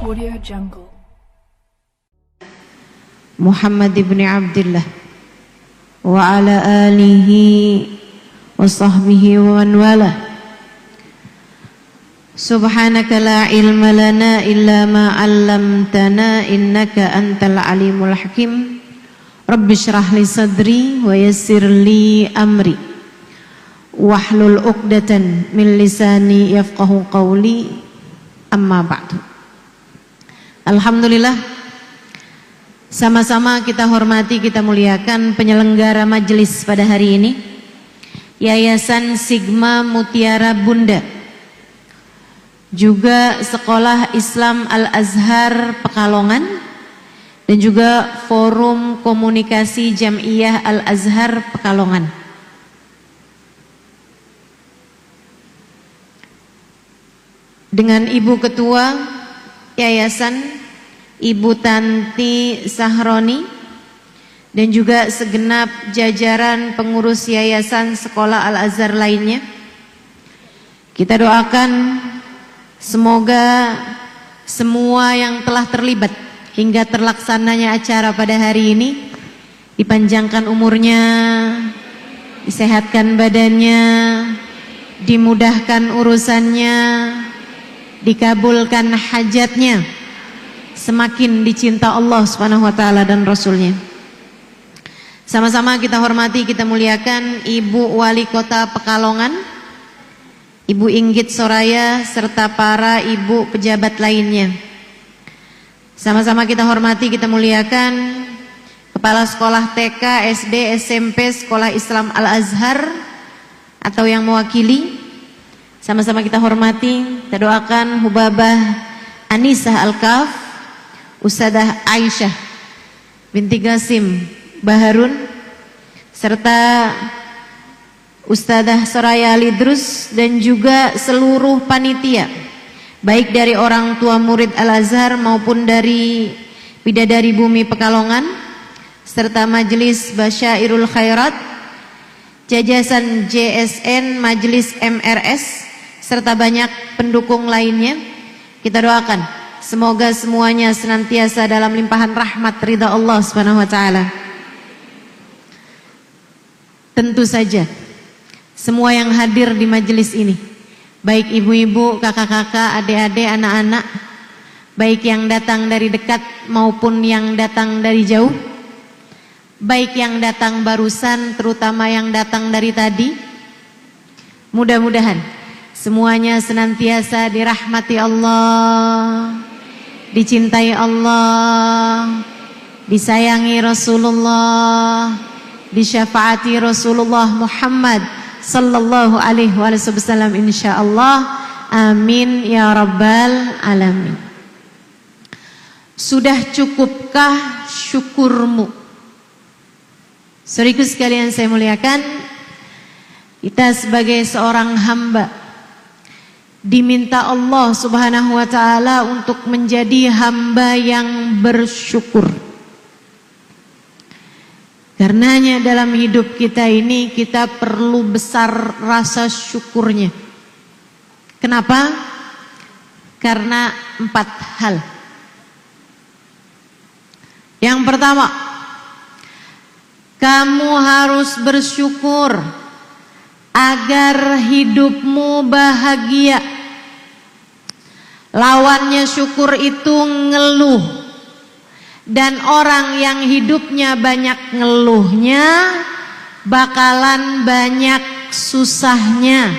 Audio Jungle. Muhammad ibn Abdullah wa ala alihi wa sahbihi wa man wala. Subhanaka la ilma lana illa ma 'allamtana innaka antal alimul hakim. Rabbi shrah li sadri wa yassir li amri wahlul 'uqdatan min lisani yafqahu qawli. Amma ba'du. Alhamdulillah, sama-sama kita hormati, kita muliakan penyelenggara majelis pada hari ini, Yayasan Sigma Mutiara Bunda, juga Sekolah Islam Al-Azhar Pekalongan, dan juga Forum Komunikasi Jam'iyah Al-Azhar Pekalongan. Dengan Ibu Ketua Yayasan, Ibu Tanti Sahroni, dan juga segenap jajaran pengurus Yayasan Sekolah Al-Azhar lainnya, kita doakan semoga semua yang telah terlibat hingga terlaksananya acara pada hari ini dipanjangkan umurnya, disehatkan badannya, dimudahkan urusannya, dikabulkan hajatnya, semakin dicinta Allah Subhanahu wa taala dan Rasulnya. Sama-sama kita hormati, kita muliakan Ibu Wali Kota Pekalongan, Ibu Inggit Soraya, serta para ibu pejabat lainnya. Sama-sama kita hormati, kita muliakan Kepala Sekolah TK, SD, SMP Sekolah Islam Al-Azhar atau yang mewakili. Sama-sama kita hormati, kita doakan Hubabah Anisah Al-Kaf, Ustadzah Aisyah binti Qasim Baharun, serta Ustadzah Soraya Lidrus, dan juga seluruh panitia, baik dari orang tua murid Al-Azhar maupun dari Bidadari Bumi Pekalongan, serta Majelis Basyairul Khairat, Jajasan JSN, Majelis MRS, serta banyak pendukung lainnya. Kita doakan semoga semuanya senantiasa dalam limpahan rahmat ridha Allah Subhanahu wa taala. Tentu saja semua yang hadir di majelis ini, baik ibu-ibu, kakak-kakak, adik-adik, anak-anak, baik yang datang dari dekat maupun yang datang dari jauh, baik yang datang barusan terutama yang datang dari tadi, mudah-mudahan semuanya senantiasa dirahmati Allah, dicintai Allah, disayangi Rasulullah, disyafaati Rasulullah Muhammad sallallahu alaihi wasallam insyaallah. Amin ya rabbal alamin. Sudah cukupkah syukurmu? Saudaraku sekalian saya muliakan, kita sebagai seorang hamba diminta Allah Subhanahu wa taala untuk menjadi hamba yang bersyukur. Karenanya dalam hidup kita ini kita perlu besar rasa syukurnya. Kenapa? Karena 4 hal. Yang pertama, kamu harus bersyukur agar hidupmu bahagia. Lawannya syukur itu ngeluh, dan orang yang hidupnya banyak ngeluhnya bakalan banyak susahnya.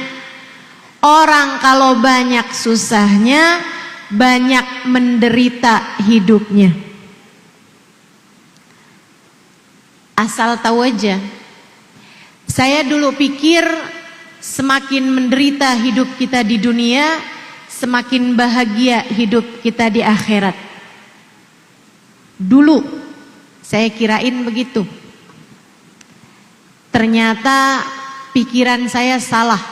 Orang kalau banyak susahnya banyak menderita hidupnya. Asal tahu aja, saya dulu pikir semakin menderita hidup kita di dunia, semakin bahagia hidup kita di akhirat. Dulu saya kirain begitu. Ternyata pikiran saya salah.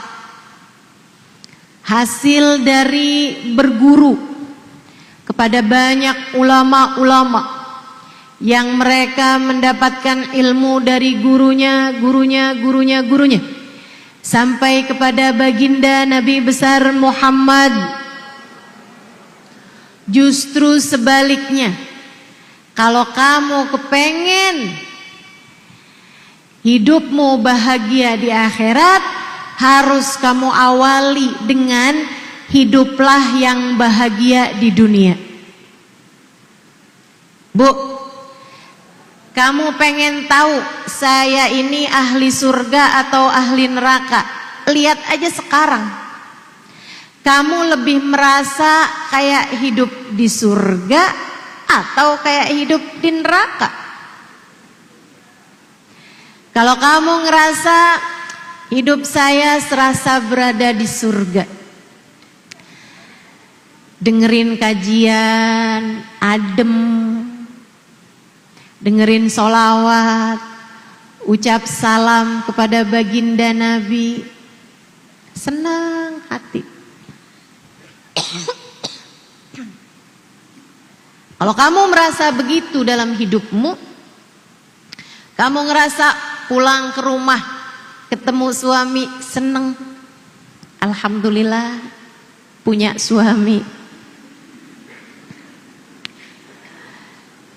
Hasil dari berguru kepada banyak ulama-ulama yang mereka mendapatkan ilmu dari gurunya, sampai kepada baginda Nabi besar Muhammad Justru sebaliknya, kalau kamu kepengen hidupmu bahagia di akhirat, harus kamu awali dengan hiduplah yang bahagia di dunia. Bu, kamu pengen tahu saya ini ahli surga atau ahli neraka? Lihat aja sekarang. Kamu lebih merasa kayak hidup di surga atau kayak hidup di neraka? Kalau kamu ngerasa hidup saya serasa berada di surga, dengerin kajian, adem, dengerin sholawat, ucap salam kepada baginda Nabi, senang hati. Kalau kamu merasa begitu dalam hidupmu, kamu ngerasa pulang ke rumah ketemu suami seneng, alhamdulillah punya suami.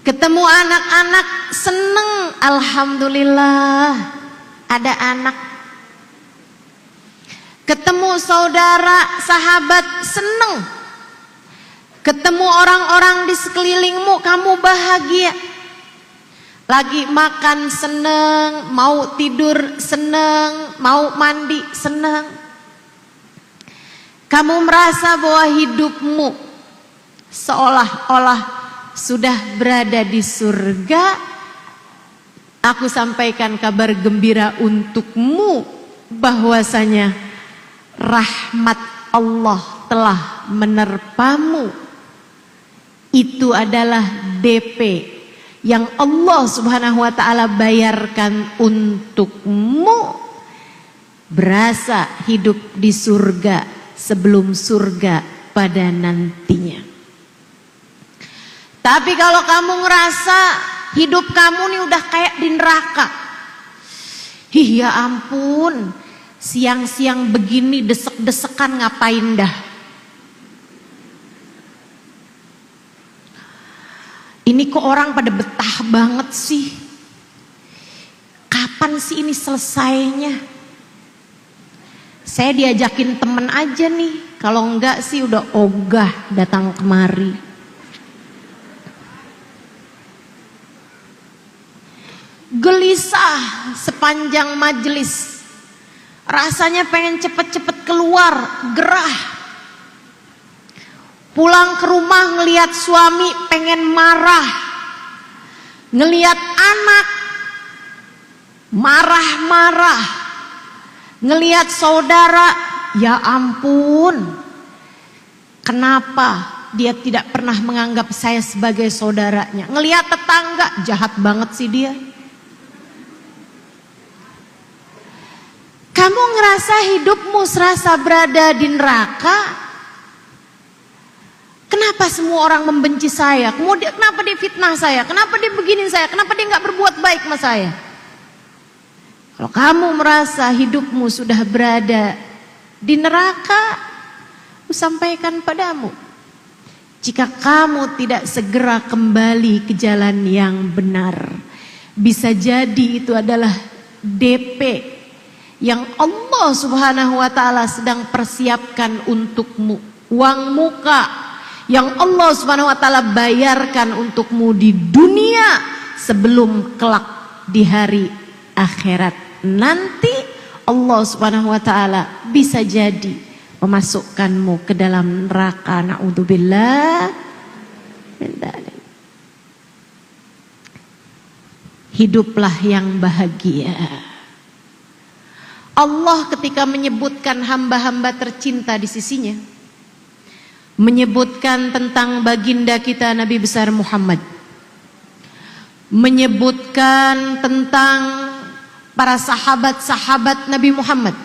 Ketemu anak-anak seneng, alhamdulillah ada anak. Ketemu saudara, sahabat seneng. Ketemu orang-orang di sekelilingmu, kamu bahagia. Lagi makan seneng, mau tidur seneng, mau mandi seneng. Kamu merasa bahwa hidupmu seolah-olah sudah berada di surga. Aku sampaikan kabar gembira untukmu bahwasanya rahmat Allah telah menerpamu. Itu adalah DP yang Allah Subhanahu wa taala bayarkan untukmu. Berasa hidup di surga sebelum surga pada nantinya. Tapi kalau kamu ngerasa hidup kamu nih udah kayak di neraka, ya ampun, siang-siang begini desek-desekan ngapain dah? Ini kok orang pada betah banget sih? Kapan sih ini selesainya? Saya diajakin temen aja nih, kalau enggak sih udah ogah datang kemari. Gelisah sepanjang majelis, rasanya pengen cepet-cepet keluar, gerah. Pulang ke rumah ngelihat suami pengen marah, ngelihat anak marah-marah, ngelihat saudara, ya ampun, kenapa dia tidak pernah menganggap saya sebagai saudaranya? Ngelihat tetangga, jahat banget sih dia. Kamu ngerasa hidupmu serasa berada di neraka? Kenapa semua orang membenci saya? Kemudian kenapa dia fitnah saya? Kenapa dia beginin saya? Kenapa dia nggak berbuat baik sama saya? Kalau kamu merasa hidupmu sudah berada di neraka, aku sampaikan padamu, jika kamu tidak segera kembali ke jalan yang benar, bisa jadi itu adalah DP yang Allah Subhanahu wa taala sedang persiapkan untukmu, uang muka yang Allah Subhanahu wa taala bayarkan untukmu di dunia sebelum kelak di hari akhirat nanti. Allah Subhanahu wa taala bisa jadi memasukkanmu ke dalam neraka. Naudzubillah min dzalik. Hiduplah yang bahagia. Allah ketika menyebutkan hamba-hamba tercinta di sisinya, menyebutkan tentang baginda kita Nabi besar Muhammad, menyebutkan tentang para sahabat-sahabat Nabi Muhammad,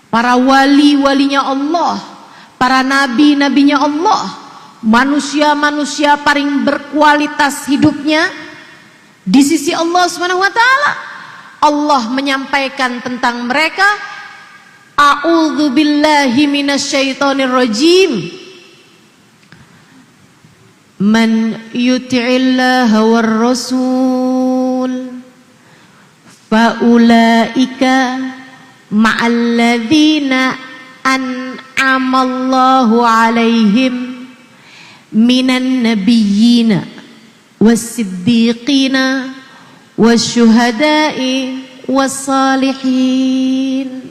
para wali-walinya Allah, para nabi-nabinya Allah, manusia-manusia paling berkualitas hidupnya di sisi Allah Subhanahu wa taala. Allah menyampaikan tentang mereka, a'udzubillahi minasyaitonir rajim. Man yuti'illaha war rasul faulaika ma'alladzina an'amallahu alaihim minan nabiyyina was-siddiqina wasyuhada'i was-salihin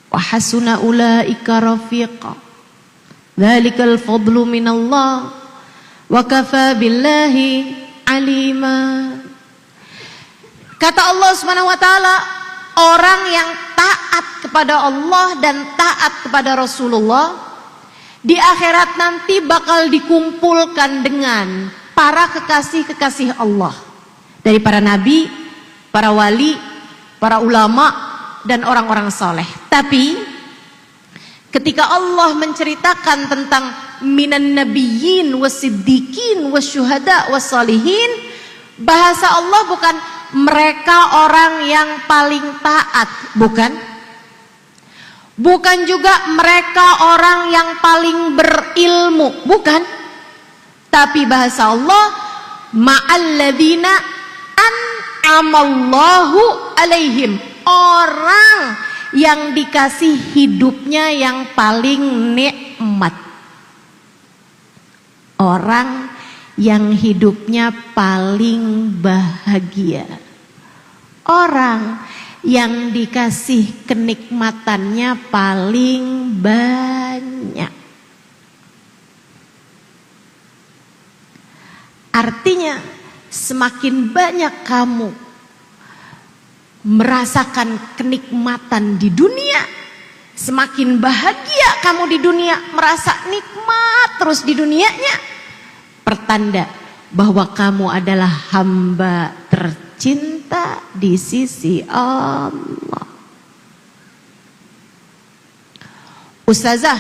wa hasuna ulaika rafiqa dzalikal fadlu minallah wa kafa billahi alima. Kata Allah Subhanahu wa taala, orang yang taat kepada Allah dan taat kepada Rasulullah di akhirat nanti bakal dikumpulkan dengan para kekasih-kekasih Allah, dari para nabi, para wali, para ulama dan orang-orang soleh. Tapi ketika Allah menceritakan tentang minan nabiyyin wasiddiqin wasyuhada wassalihin, bahasa Allah bukan mereka orang yang paling taat, bukan. Bukan juga mereka orang yang paling berilmu, bukan. Tapi bahasa Allah ma'alladzina an'amallahu alaihim, orang yang dikasih hidupnya yang paling nikmat, orang yang hidupnya paling bahagia, orang yang dikasih kenikmatannya paling banyak. Artinya semakin banyak kamu merasakan kenikmatan di dunia, semakin bahagia kamu di dunia, merasa nikmat terus di dunianya, pertanda bahwa kamu adalah hamba tercinta di sisi Allah. Ustazah,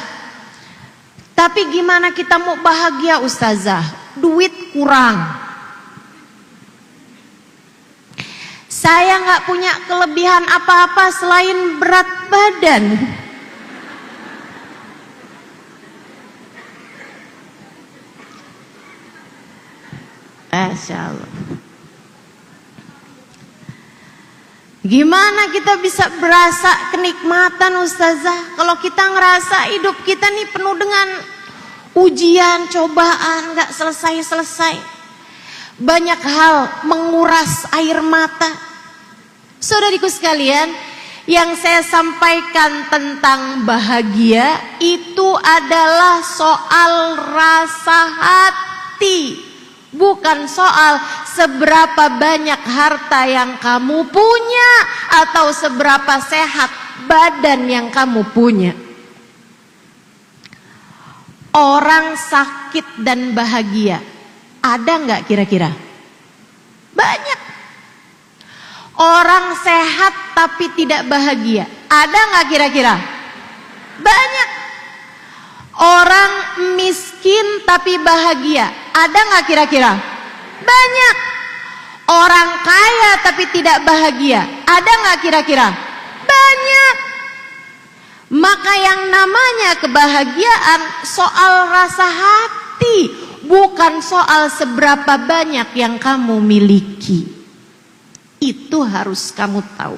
tapi gimana kita mau bahagia ustazah? Duit kurang. Saya nggak punya kelebihan apa-apa selain berat badan. Masya Allah. Gimana kita bisa berasa kenikmatan ustazah kalau kita ngerasa hidup kita nih penuh dengan ujian, cobaan, gak selesai-selesai, banyak hal menguras air mata. Saudariku sekalian, yang saya sampaikan tentang bahagia itu adalah soal rasa hati, bukan soal seberapa banyak harta yang kamu punya atau seberapa sehat badan yang kamu punya. Orang sakit dan bahagia ada nggak kira-kira? Banyak. Orang sehat tapi tidak bahagia ada nggak kira-kira? Banyak. Orang miskin tapi bahagia ada nggak kira-kira? Banyak. Orang kaya tapi tidak bahagia ada nggak kira-kira? Banyak. Maka yang namanya kebahagiaan soal rasa hati, bukan soal seberapa banyak yang kamu miliki. Itu harus kamu tahu.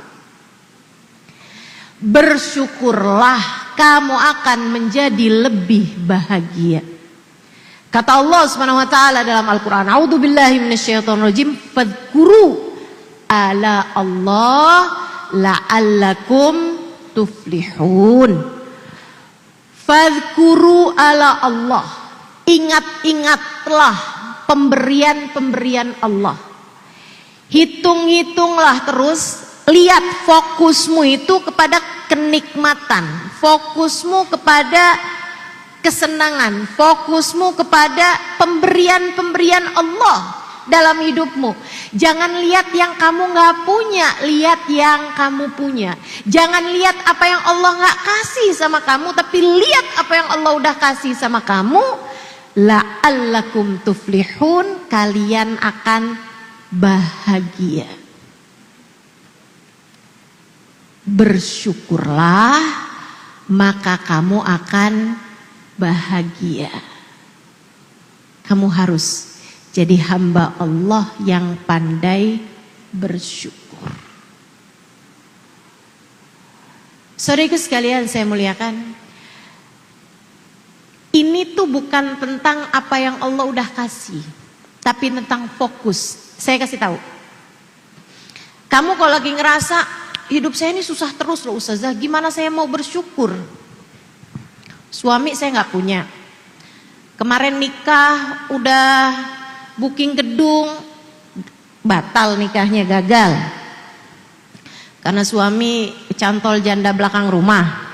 Bersyukurlah, kamu akan menjadi lebih bahagia. Kata Allah Subhanahu wa taala dalam Al-Qur'an, "A'udzubillahi minasyaitonirrajim, fadhkuru ala Allah la'allakum tuflihun." Fadhkuru ala Allah, ingat-ingatlah pemberian-pemberian Allah. Hitung-hitunglah terus, lihat fokusmu itu kepada kenikmatan, fokusmu kepada kesenangan, fokusmu kepada pemberian-pemberian Allah dalam hidupmu. Jangan lihat yang kamu nggak punya, lihat yang kamu punya. Jangan lihat apa yang Allah nggak kasih sama kamu, tapi lihat apa yang Allah udah kasih sama kamu. La'allakum tuflihun, kalian akan bahagia. Bersyukurlah, maka kamu akan bahagia. kamu harus jadi hamba Allah yang pandai bersyukur. Saudaraku sekalian saya muliakan, ini tuh bukan tentang apa yang Allah udah kasih, tapi tentang fokus. Saya kasih tahu. Kamu kalau lagi ngerasa hidup saya ini susah terus loh Ustazah, gimana saya mau bersyukur? Suami saya nggak punya. Kemarin nikah udah booking gedung, batal nikahnya, gagal. Karena suami cantol janda belakang rumah.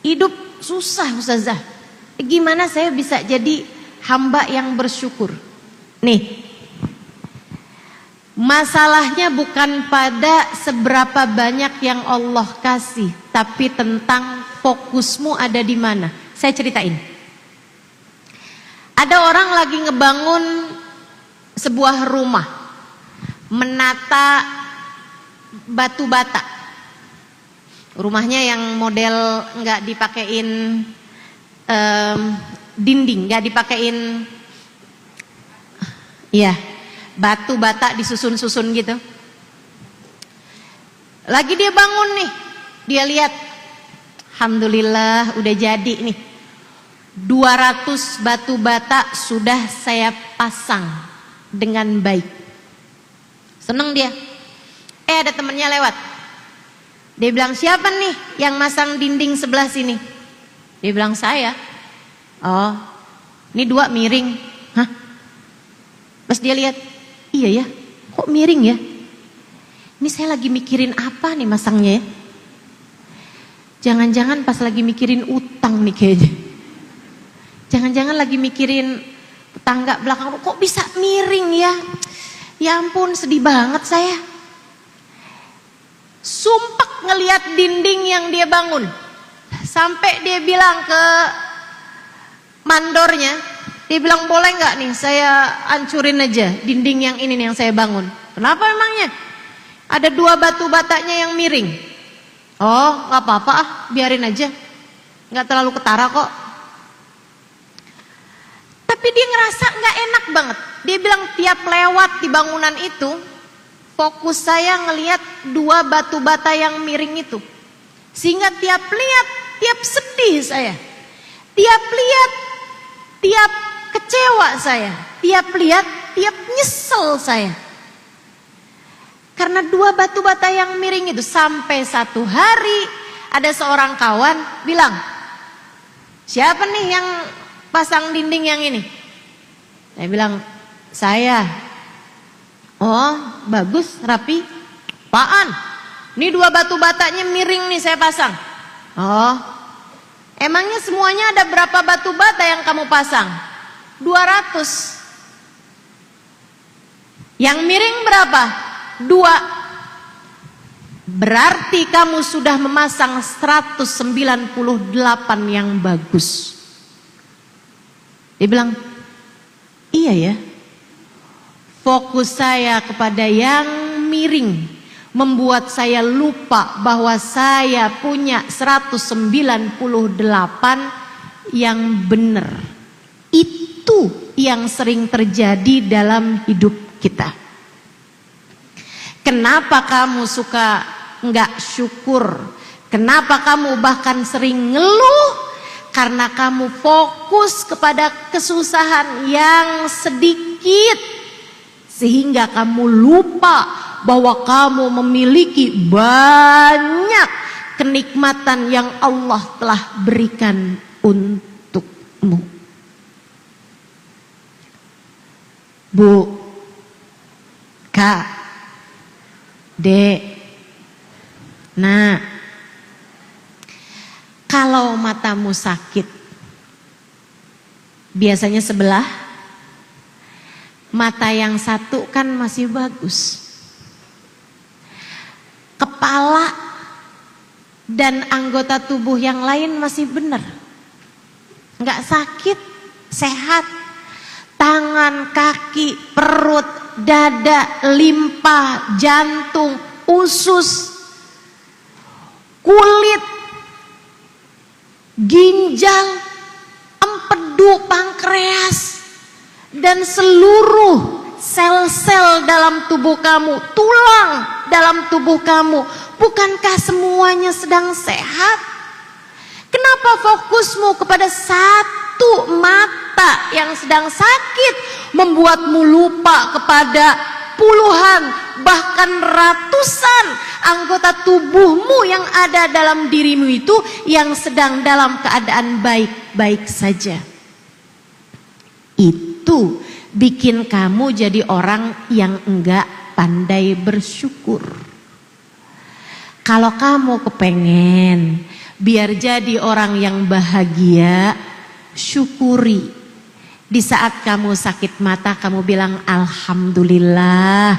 Hidup susah Ustazah. Gimana saya bisa jadi hamba yang bersyukur? Nih, masalahnya bukan pada seberapa banyak yang Allah kasih, tapi tentang fokusmu ada di mana. Saya ceritain. Ada orang lagi ngebangun sebuah rumah, menata batu bata. Rumahnya yang model nggak dipakein dinding, nggak dipakein, iya, batu bata disusun-susun gitu. Lagi dia bangun nih, dia lihat, alhamdulillah udah jadi nih, 200 batu bata sudah saya pasang dengan baik. Seneng dia. Ada temennya lewat, dia bilang, siapa nih yang masang dinding sebelah sini? Dia bilang, saya. Oh, ini 2 miring. Hah? Pas dia lihat, iya ya, kok miring ya? Ini saya lagi mikirin apa nih masangnya ya? Jangan-jangan pas lagi mikirin utang nih kayaknya. Jangan-jangan lagi mikirin tetangga belakang, kok bisa miring ya? Ya ampun, sedih banget saya. Sumpek ngelihat dinding yang dia bangun. Sampai dia bilang ke mandornya, dia bilang, boleh nggak nih saya hancurin aja dinding yang ini nih yang saya bangun. Kenapa emangnya? Ada 2 batu batanya yang miring. Oh, nggak apa-apa ah, biarin aja, nggak terlalu ketara kok. Tapi dia ngerasa nggak enak banget. Dia bilang tiap lewat di bangunan itu, fokus saya ngelihat 2 batu bata yang miring itu. Sehingga tiap lihat, tiap sedih saya. Tiap lihat, tiap kecewa saya. Tiap lihat, tiap nyesel saya. Karena 2 batu bata yang miring itu, sampai satu hari ada seorang kawan bilang, siapa nih yang pasang dinding yang ini? Saya bilang, saya. Oh, bagus, rapi. Apaan? Ini 2 batu batanya miring nih saya pasang. Oh, emangnya semuanya ada berapa batu bata yang kamu pasang? 200. Yang miring berapa? 2. Berarti kamu sudah memasang 198 yang bagus. Dia bilang, iya ya, fokus saya kepada yang miring membuat saya lupa bahwa saya punya 198 yang benar. Itu yang sering terjadi dalam hidup kita. Kenapa kamu suka nggak syukur? Kenapa kamu bahkan sering ngeluh? Karena kamu fokus kepada kesusahan yang sedikit, sehingga kamu lupa bahwa kamu memiliki banyak kenikmatan yang Allah telah berikan untukmu. Bu, Kak, Dek, nah, kalau matamu sakit, biasanya sebelah, mata yang satu kan masih bagus. Kepala dan anggota tubuh yang lain masih benar. Nggak sakit, sehat. Tangan, kaki, perut, dada, limpa, jantung, usus, kulit, ginjal, empedu, pankreas, dan seluruh sel-sel dalam tubuh kamu, tulang dalam tubuh kamu, bukankah semuanya sedang sehat? Kenapa fokusmu kepada satu mata yang sedang sakit membuatmu lupa kepada puluhan bahkan ratusan anggota tubuhmu yang ada dalam dirimu itu yang sedang dalam keadaan baik-baik saja? Itu bikin kamu jadi orang yang enggak pandai bersyukur. Kalau kamu kepengen biar jadi orang yang bahagia, syukuri. Di saat kamu sakit mata, kamu bilang alhamdulillah,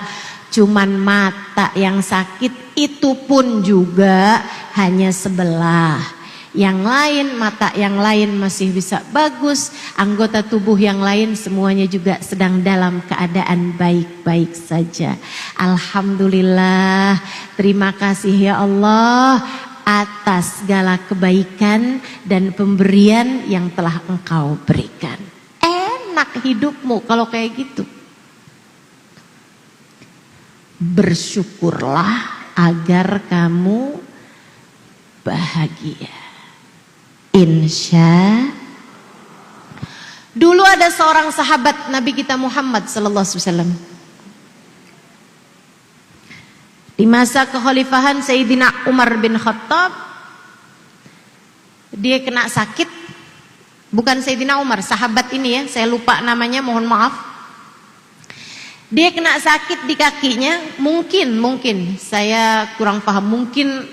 cuman mata yang sakit, itu pun juga hanya sebelah. Yang lain, mata yang lain masih bisa bagus, anggota tubuh yang lain semuanya juga sedang dalam keadaan baik-baik saja. Alhamdulillah, terima kasih ya Allah atas segala kebaikan dan pemberian yang telah Engkau berikan. Enak hidupmu kalau kayak gitu. Bersyukurlah agar kamu bahagia. Insya. Dulu ada seorang sahabat Nabi kita Muhammad sallallahu alaihi wasallam. Di masa kekhalifahan Sayyidina Umar bin Khattab, dia kena sakit. Bukan Sayyidina Umar, sahabat ini ya, saya lupa namanya, mohon maaf. Dia kena sakit di kakinya, mungkin saya kurang paham, mungkin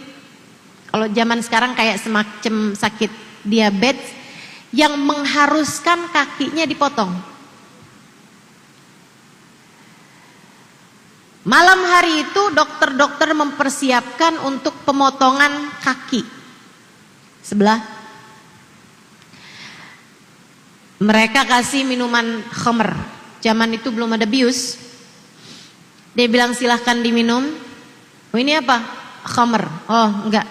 kalau zaman sekarang kayak semacam sakit diabetes yang mengharuskan kakinya dipotong. Malam hari itu dokter-dokter mempersiapkan untuk pemotongan kaki sebelah. Mereka kasih minuman khamr. Zaman itu belum ada bius. Dia bilang silahkan diminum. Oh ini apa? Khamr. Oh enggak,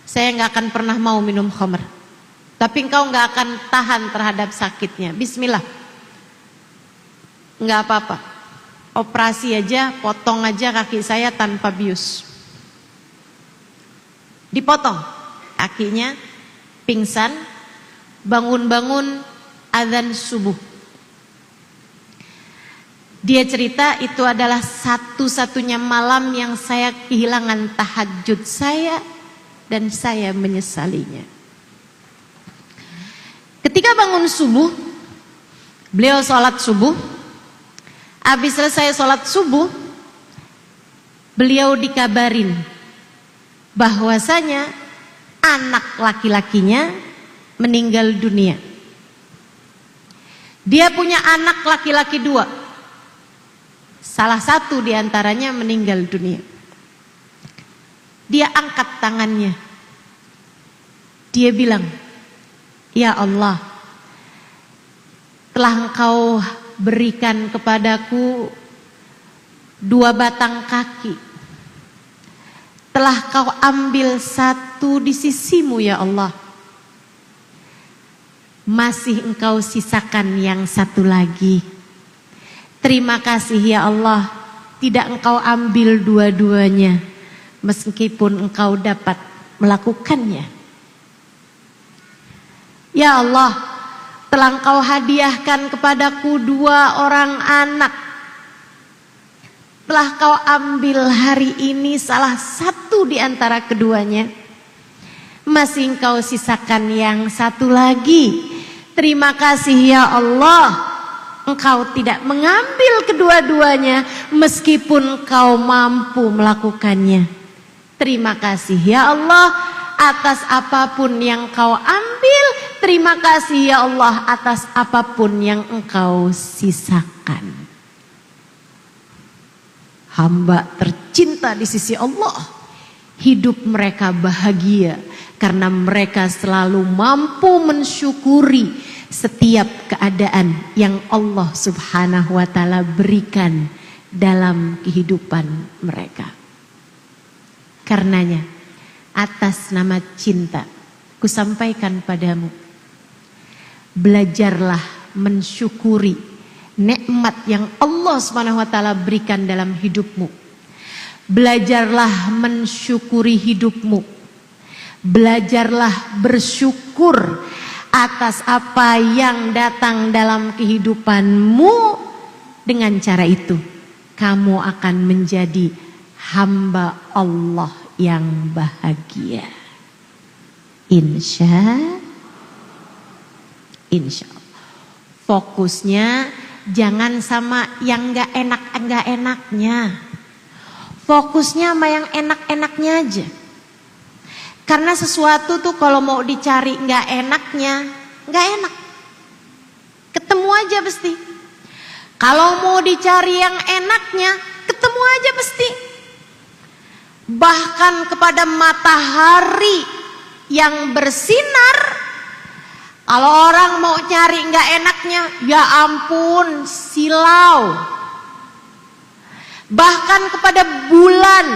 saya enggak akan pernah mau minum khamr. Tapi engkau enggak akan tahan terhadap sakitnya. Bismillah. Enggak apa-apa. Operasi aja, potong aja kaki saya tanpa bius. Dipotong kakinya, pingsan, bangun-bangun azan subuh. Dia cerita itu adalah satu-satunya malam yang saya kehilangan tahajud saya dan saya menyesalinya. Ketika bangun subuh, beliau sholat subuh. Habis selesai sholat subuh, beliau dikabarin bahwasanya anak laki-lakinya meninggal dunia. Dia punya anak laki-laki 2. Salah satu diantaranya meninggal dunia. Dia angkat tangannya. Dia bilang, ya Allah, telah Engkau berikan kepadaku 2 batang kaki. Telah Kau ambil 1 di sisimu ya Allah. Masih Engkau sisakan yang 1 lagi. Terima kasih ya Allah, tidak Engkau ambil dua-duanya, meskipun Engkau dapat melakukannya. Ya Allah, telah Engkau hadiahkan kepadaku 2 orang anak. Telah Kau ambil hari ini salah satu di antara keduanya, masih Engkau sisakan yang 1 lagi. Terima kasih ya Allah, Engkau tidak mengambil kedua-duanya meskipun Engkau mampu melakukannya. Terima kasih ya Allah atas apapun yang Kau ambil. Terima kasih ya Allah atas apapun yang Engkau sisakan. Hamba tercinta di sisi Allah, hidup mereka bahagia karena mereka selalu mampu mensyukuri setiap keadaan yang Allah Subhanahu wa taala berikan dalam kehidupan mereka. Karenanya, atas nama cinta kusampaikan padamu, belajarlah mensyukuri nikmat yang Allah SWT berikan dalam hidupmu. Belajarlah mensyukuri hidupmu. Belajarlah bersyukur atas apa yang datang dalam kehidupanmu. Dengan cara itu kamu akan menjadi hamba Allah yang bahagia. Insya Allah. Fokusnya jangan sama yang gak enaknya. Fokusnya sama yang enak-enaknya aja. Karena sesuatu tuh kalau mau dicari gak enaknya, gak enak. Ketemu aja pasti. Kalau mau dicari yang enaknya, ketemu aja pasti. Bahkan kepada matahari yang bersinar, kalau orang mau cari nggak enaknya, ya ampun, silau. Bahkan kepada bulan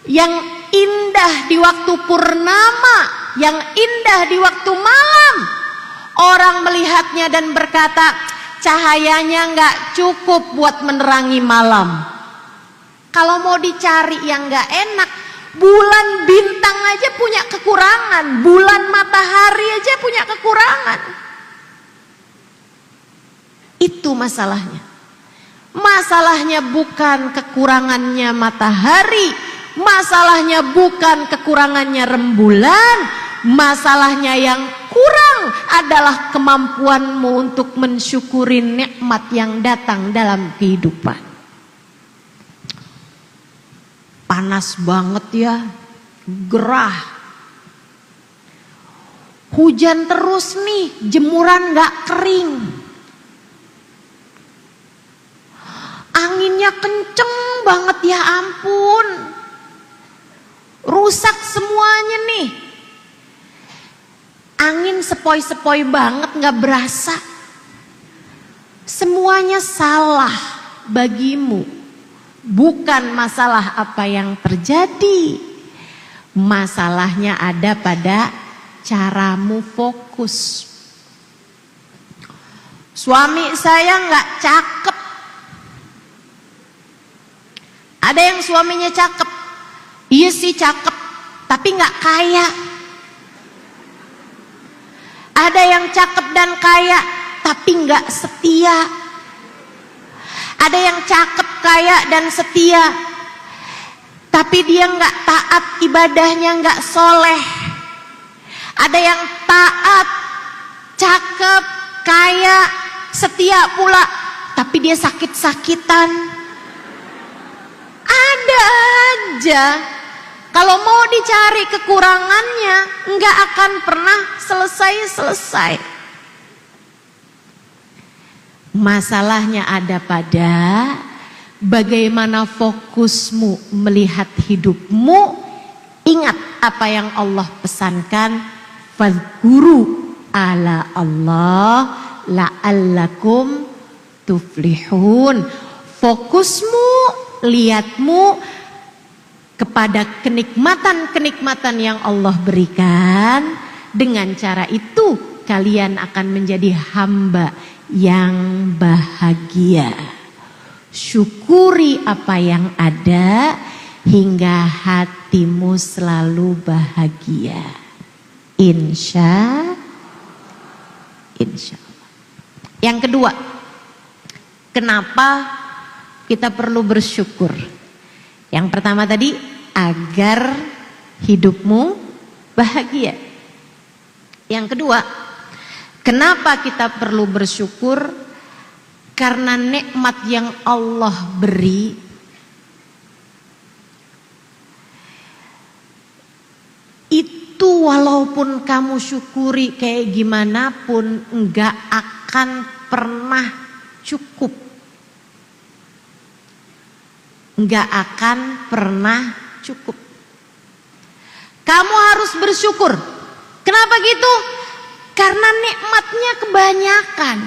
yang indah di waktu purnama, yang indah di waktu malam, orang melihatnya dan berkata, cahayanya nggak cukup buat menerangi malam. Kalau mau dicari yang nggak enak, bulan bintang aja punya kekurangan, bulan matahari aja punya kekurangan. Itu masalahnya. Masalahnya bukan kekurangannya matahari, masalahnya bukan kekurangannya rembulan, masalahnya yang kurang adalah kemampuanmu untuk mensyukuri nikmat yang datang dalam kehidupan. Panas banget ya, gerah. Hujan terus nih, jemuran gak kering. Anginnya kenceng banget, ya ampun. Rusak semuanya nih. Angin sepoi-sepoi banget, gak berasa. Semuanya salah bagimu. Bukan masalah apa yang terjadi, masalahnya ada pada caramu fokus. Suami saya nggak cakep. Ada yang suaminya cakep, iya sih cakep, tapi nggak kaya. Ada yang cakep dan kaya, tapi nggak setia. Ada yang cakep, kaya dan setia, tapi dia nggak taat, ibadahnya nggak soleh. Ada yang taat, cakep, kaya, setia pula, tapi dia sakit-sakitan. Ada aja. Kalau mau dicari kekurangannya, nggak akan pernah selesai-selesai. Masalahnya ada pada bagaimana fokusmu melihat hidupmu. Ingat apa yang Allah pesankan, fadhkuru ala Allah la'allakum tuflihun. Fokusmu, lihatmu kepada kenikmatan-kenikmatan yang Allah berikan. Dengan cara itu kalian akan menjadi hamba yang bahagia. Syukuri apa yang ada hingga hatimu selalu bahagia. Insya Allah. Yang kedua, kenapa kita perlu bersyukur? Yang pertama tadi, agar hidupmu bahagia. Yang kedua, kenapa kita perlu bersyukur? Karena nikmat yang Allah beri itu, walaupun kamu syukuri kayak gimana pun, enggak akan pernah cukup. Enggak akan pernah cukup. Kamu harus bersyukur. Kenapa gitu? Karena nikmatnya kebanyakan.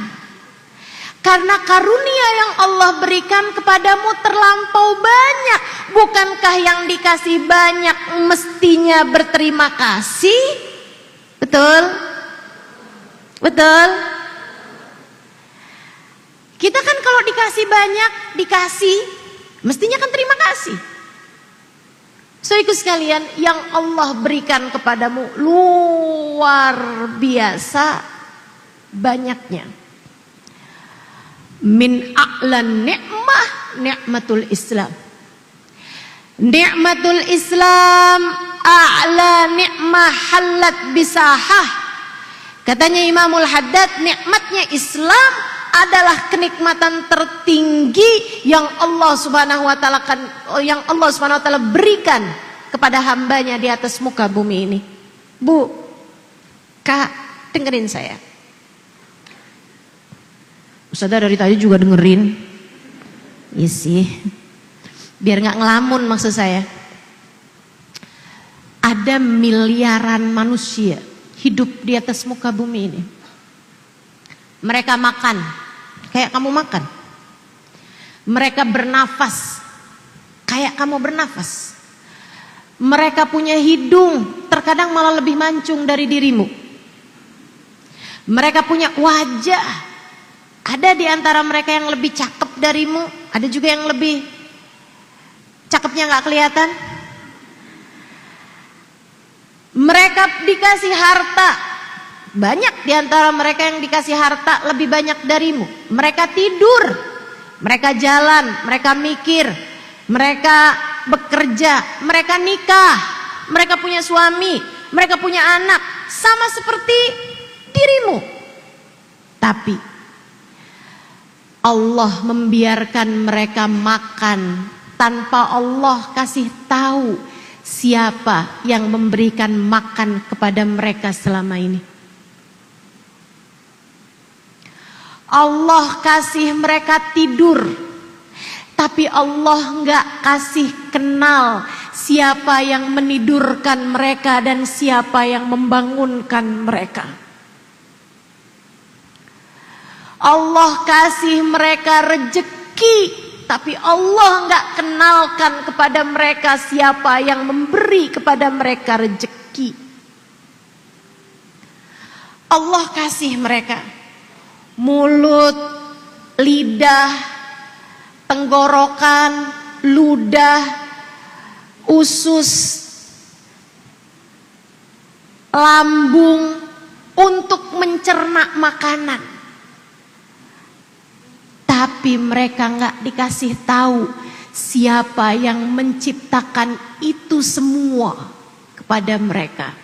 Karena karunia yang Allah berikan kepadamu terlampau banyak. Bukankah yang dikasih banyak mestinya berterima kasih? Betul? Betul? Kita kan kalau dikasih banyak, dikasih, mestinya kan terima kasih. Saudaraku sekalian, yang Allah berikan kepadamu luar biasa banyaknya. Min a'lan ni'mah ni'matul Islam. Ni'matul Islam a'la ni'mah halat bisahah. Katanya Imamul Haddad, nikmatnya Islam adalah kenikmatan tertinggi yang Allah Subhanahu wa taala berikan kepada hambanya di atas muka bumi ini. Bu, Kak, dengerin saya. Ustazah dari tadi juga dengerin. Iya sih. Biar nggak ngelamun maksud saya. Ada miliaran manusia hidup di atas muka bumi ini. Mereka makan kayak kamu makan. Mereka bernafas kayak kamu bernafas. Mereka punya hidung, terkadang malah lebih mancung dari dirimu. Mereka punya wajah. Ada di antara mereka yang lebih cakep darimu, ada juga yang lebih cakepnya nggak kelihatan. Mereka dikasih harta. Banyak di antara mereka yang dikasih harta lebih banyak darimu. Mereka tidur, mereka jalan, mereka mikir, mereka bekerja, mereka nikah, mereka punya suami, mereka punya anak, sama seperti dirimu. Tapi Allah membiarkan mereka makan tanpa Allah kasih tahu siapa yang memberikan makan kepada mereka selama ini. Allah kasih mereka tidur, tapi Allah nggak kasih kenal siapa yang menidurkan mereka dan siapa yang membangunkan mereka. Allah kasih mereka rejeki, tapi Allah nggak kenalkan kepada mereka siapa yang memberi kepada mereka rejeki. Allah kasih mereka mulut, lidah, tenggorokan, ludah, usus, lambung untuk mencerna makanan. Tapi mereka nggak dikasih tahu siapa yang menciptakan itu semua kepada mereka.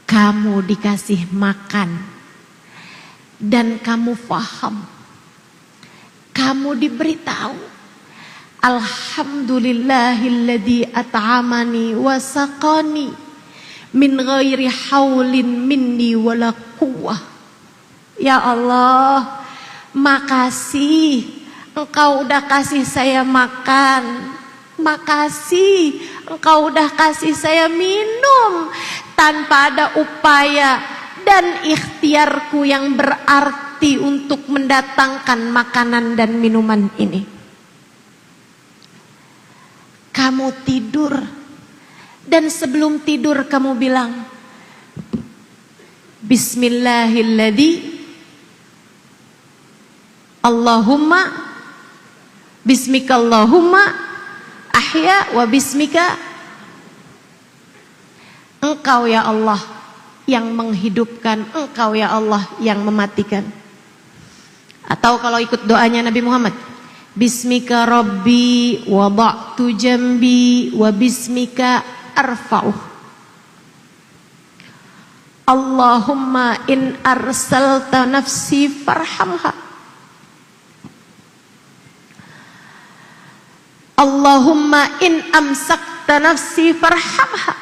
Kamu dikasih makan dan kamu paham. Kamu diberitahu, alhamdulillahilladzi at'amani wa saqani min ghairi haulin minni wala quwwah. Ya Allah, makasih Engkau udah kasih saya makan. Makasih Engkau udah kasih saya minum tanpa ada upaya dan ikhtiarku yang berarti untuk mendatangkan makanan dan minuman ini. Kamu tidur dan sebelum tidur kamu bilang, Bismillahilladzi Allahumma Bismikallahumma ahya wa bismika. Engkau ya Allah yang menghidupkan, Engkau ya Allah yang mematikan. Atau kalau ikut doanya Nabi Muhammad, Bismika Rabbi wada'tu jambi wa bismika arfa'uh. Allahumma in arsalta nafsi farhamha. Allahumma in amsakta nafsi farhamha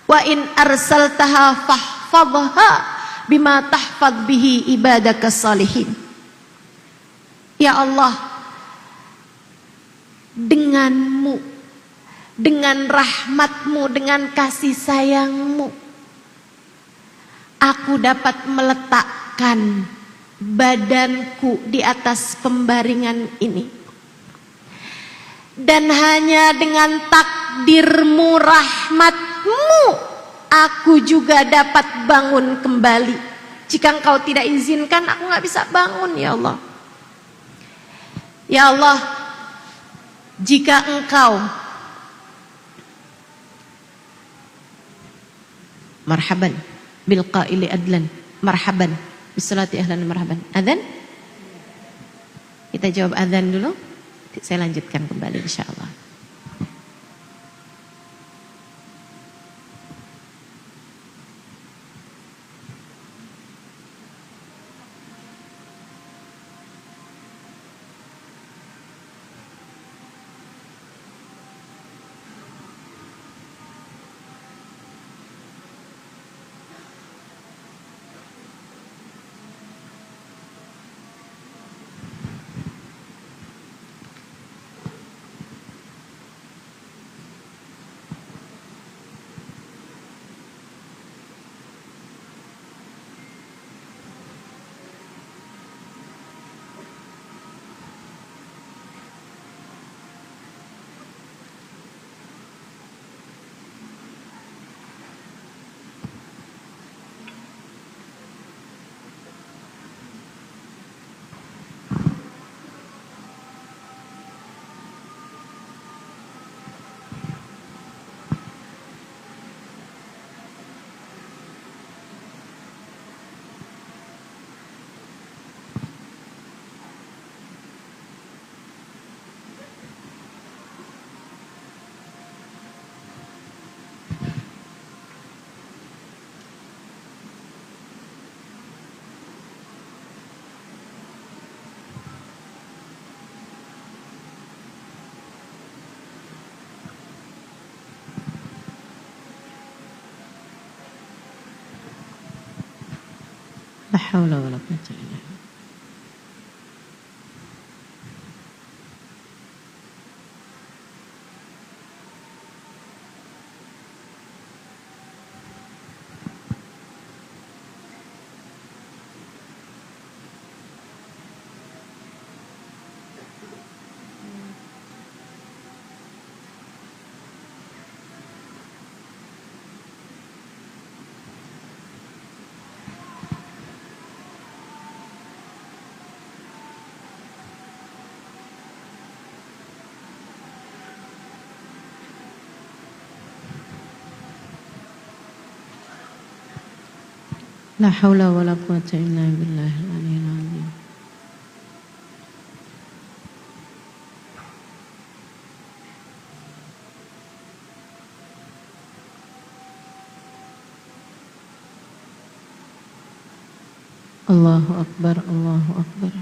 wa in arsaltaha fahfadha bima tahfadh bihi ibadaka salihin. Ya Allah, denganmu, dengan rahmatmu, dengan kasih sayangmu, aku dapat meletakkan badanku di atas pembaringan ini. Dan hanya dengan takdirmu, rahmatmu, aku juga dapat bangun kembali. Jika engkau tidak izinkan, aku gak bisa bangun ya Allah. Ya Allah, jika engkau marhaban bil qaili adlan, marhaban bisolati ahlan, marhaban. Adzan? Kita jawab adzan dulu. Saya lanjutkan kembali insyaallah. La haula wala quwwata illa billah. La haula wala quwwata illa billahil aliyyil azim. Allahu akbar, Allahu akbar.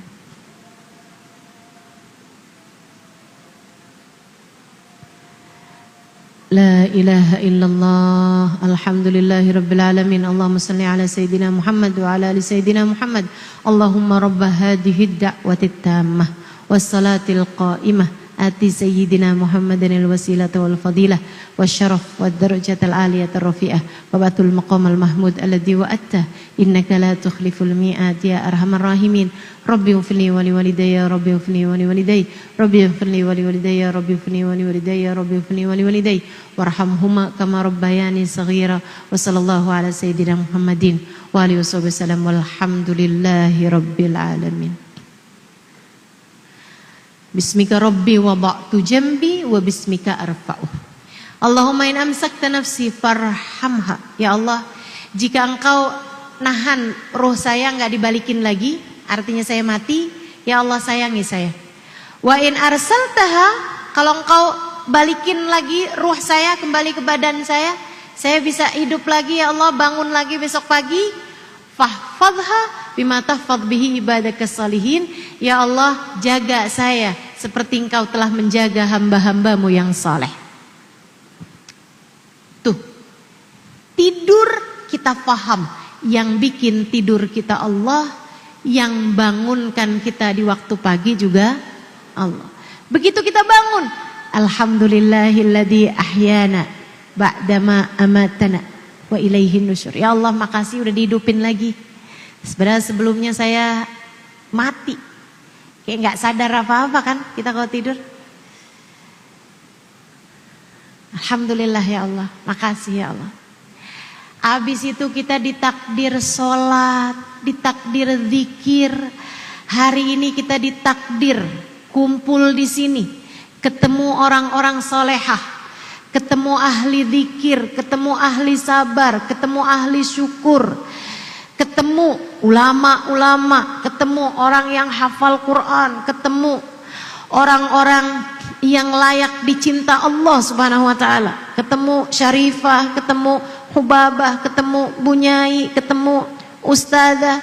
La ilaha illallah, alhamdulillahi rabbil alamin. Allahumma salli ala sayyidina Muhammad wa ala ali sayyidina Muhammad. Allahumma rabba hadhihi ad-da'wati at-tammah was-salatil qa'imah ati sayyidina Muhammadin al-wasilata wal fadilah wasyaraf wad darajatal aliyata rafi'ah wa batul maqamal mahmud alladhi wa'atta innaka la tukhliful mi'ad ya arhamar rahimin. Rabbi ighfirli wa li walidayya, Rabbi ighfirli wa li walidayya, Rabbi ighfirli wa li walidayya, Rabbi ighfirli wa li walidayya, Rabbi ighfirli wa li walidayya warhamhuma kama rabbayani saghira. Wa sallallahu ala sayyidina Muhammadin wa alihi wasallam walhamdulillahi rabbil alamin. Bismika rabbi wada'tu jambi wa bismika arfa'uh. Allahumma in amsakta nafsi farhamha. Ya Allah, jika engkau nahan roh saya enggak dibalikin lagi, artinya saya mati, ya Allah sayangi saya. Wa in arsaltaha, kalau engkau balikin lagi ruh saya kembali ke badan saya bisa hidup lagi ya Allah, bangun lagi besok pagi. Fahfadha bima tahfadh bihi ibadakas salihin. Ya Allah, jaga saya seperti engkau telah menjaga hamba-hambamu yang saleh. Tuh, tidur kita paham, yang bikin tidur kita Allah, yang bangunkan kita di waktu pagi juga Allah. Begitu kita bangun, alhamdulillahilladzi ahyana ba'dama amatana wa ilaihin nusyur. Ya Allah, makasih udah dihidupin lagi. Sebenarnya sebelumnya saya mati, kayak nggak sadar apa-apa kan kita kalau tidur. Alhamdulillah ya Allah, makasih ya Allah. Habis itu kita ditakdir sholat, ditakdir zikir. Hari ini kita ditakdir kumpul di sini, ketemu orang-orang solehah, ketemu ahli zikir, ketemu ahli sabar, ketemu ahli syukur, ketemu ulama-ulama, ketemu orang yang hafal Quran, ketemu orang-orang yang layak dicinta Allah Subhanahu wa taala, ketemu Syarifah, ketemu Hubabah, ketemu Bunyai, ketemu Ustazah,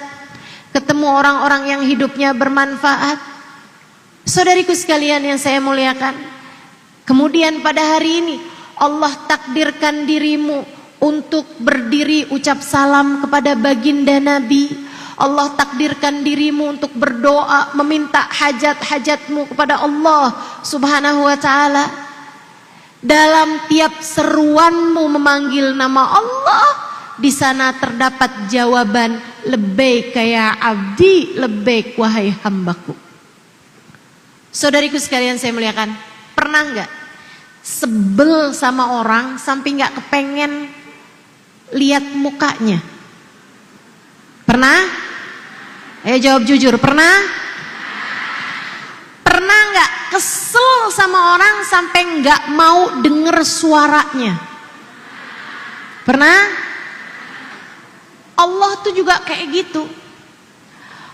ketemu orang-orang yang hidupnya bermanfaat. Saudariku sekalian yang saya muliakan, kemudian pada hari ini Allah takdirkan dirimu untuk berdiri ucap salam kepada baginda Nabi. Allah takdirkan dirimu untuk berdoa meminta hajat-hajatmu kepada Allah Subhanahu wa taala. Dalam tiap seruanmu memanggil nama Allah, di sana terdapat jawaban labbaik ya abdi, labbaik wahai hambaku. Saudariku sekalian saya muliakan, pernah enggak sebel sama orang sampai enggak kepengen lihat mukanya? Pernah? Ayo jawab jujur, pernah? Pernah enggak kesel sama orang sampai enggak mau denger suaranya? Pernah? Allah tuh juga kayak gitu.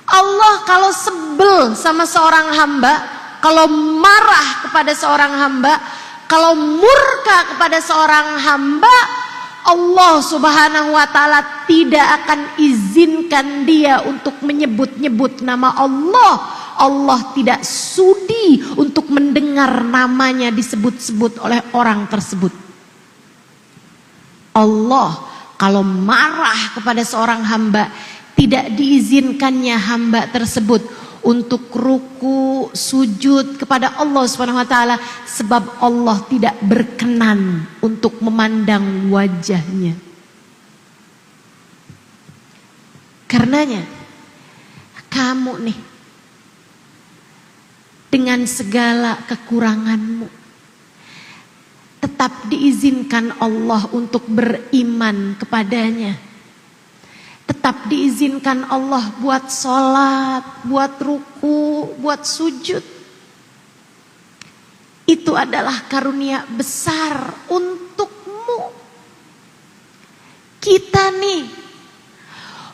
Allah kalau sebel sama seorang hamba, kalau marah kepada seorang hamba, kalau murka kepada seorang hamba, Allah Subhanahu wa taala tidak akan izinkan dia untuk menyebut-nyebut nama Allah. Allah tidak sudi untuk mendengar namanya disebut-sebut oleh orang tersebut. Allah kalau marah kepada seorang hamba, tidak diizinkannya hamba tersebut untuk ruku, sujud kepada Allah Subhanahu wa taala, sebab Allah tidak berkenan untuk memandang wajahnya. Karenanya kamu nih, dengan segala kekuranganmu, tetap diizinkan Allah untuk beriman kepadanya. Tetap diizinkan Allah buat sholat, buat ruku, buat sujud. Itu adalah karunia besar untukmu. Kita nih,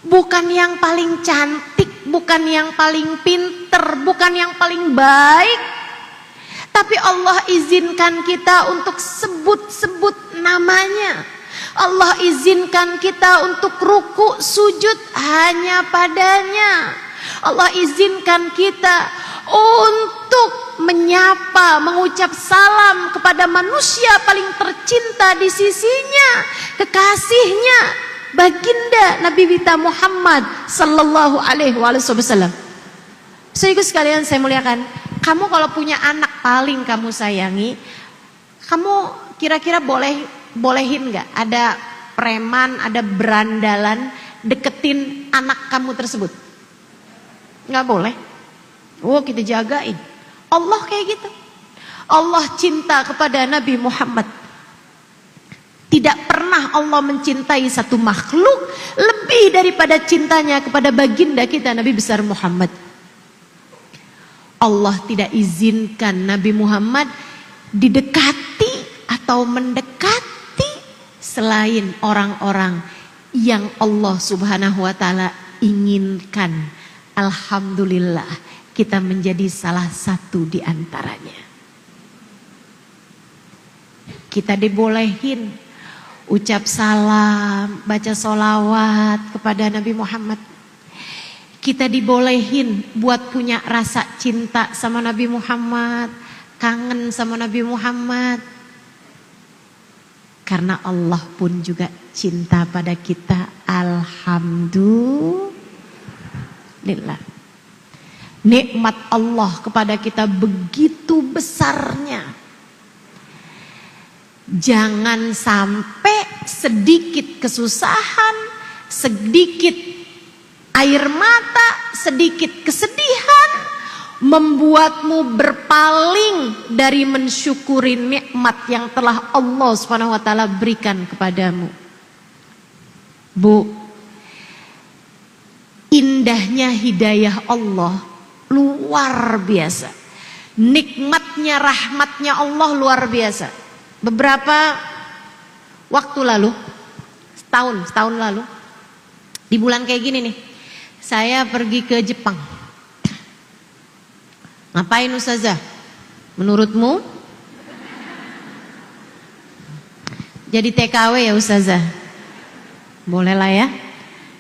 bukan yang paling cantik, bukan yang paling pinter, bukan yang paling baik, tapi Allah izinkan kita untuk sebut-sebut namanya. Allah izinkan kita untuk ruku sujud hanya padanya. Allah izinkan kita untuk menyapa, mengucap salam kepada manusia paling tercinta di sisinya, kekasihnya, baginda Nabi kita Muhammad sallallahu alaihi wasallam. Saudaraku sekalian saya muliakan, kamu kalau punya anak paling kamu sayangi, kamu kira-kira bolehin nggak ada preman, ada berandalan deketin anak kamu tersebut? Nggak boleh. Oh, kita jagain. Allah kayak gitu. Allah cinta kepada Nabi Muhammad. Tidak pernah Allah mencintai satu makhluk lebih daripada cintanya kepada baginda kita Nabi besar Muhammad. Allah tidak izinkan Nabi Muhammad didekati atau mendekati selain orang-orang yang Allah Subhanahu wa taala inginkan. Alhamdulillah, kita menjadi salah satu di antaranya. Kita dibolehin ucap salam, baca sholawat kepada Nabi Muhammad. Kita dibolehin buat punya rasa cinta sama Nabi Muhammad, kangen sama Nabi Muhammad. Karena Allah pun juga cinta pada kita. Alhamdulillah. Nikmat Allah kepada kita begitu besarnya. Jangan sampai sedikit kesusahan, sedikit air mata, sedikit kesedihan membuatmu berpaling dari mensyukuri nikmat yang telah Allah Subhanahu wa taala berikan kepadamu. Bu, indahnya hidayah Allah luar biasa. Nikmatnya, rahmatnya Allah luar biasa. Beberapa waktu lalu, setahun lalu, di bulan kayak gini nih, saya pergi ke Jepang. Ngapain Ustazah? Menurutmu? Jadi TKW ya Ustazah? Boleh lah ya.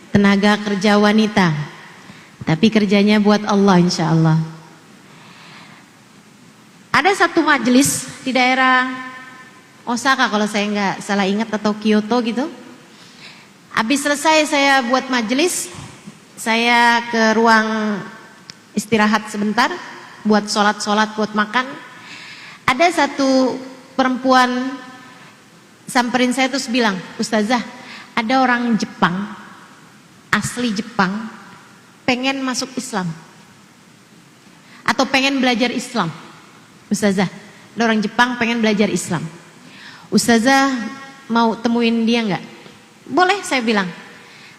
Tenaga kerja wanita. Tapi kerjanya buat Allah insya Allah. Ada satu majelis di daerah Osaka kalau saya nggak salah ingat, atau Kyoto gitu. Habis selesai saya buat majelis, saya ke ruang istirahat sebentar. Buat sholat, buat makan. Ada satu perempuan samperin saya terus bilang, Ustazah, ada orang Jepang, asli Jepang, pengen masuk Islam. Atau pengen belajar Islam. Ustazah, ada orang Jepang pengen belajar Islam. Ustazah mau temuin dia nggak? Boleh, saya bilang.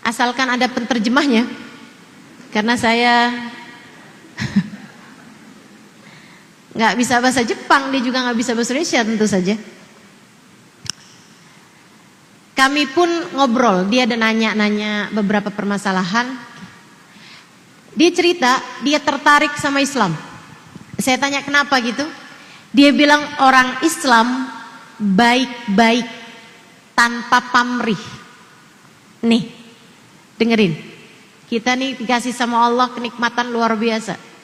Asalkan ada penterjemahnya. Karena saya nggak bisa bahasa Jepang, dia juga nggak bisa bahasa Indonesia tentu saja. Kami pun ngobrol, dia ada nanya-nanya beberapa permasalahan. Dia cerita, dia tertarik sama Islam. Saya tanya kenapa gitu. Dia bilang orang Islam baik-baik tanpa pamrih. Nih, dengerin. Kita nih dikasih sama Allah kenikmatan luar biasa.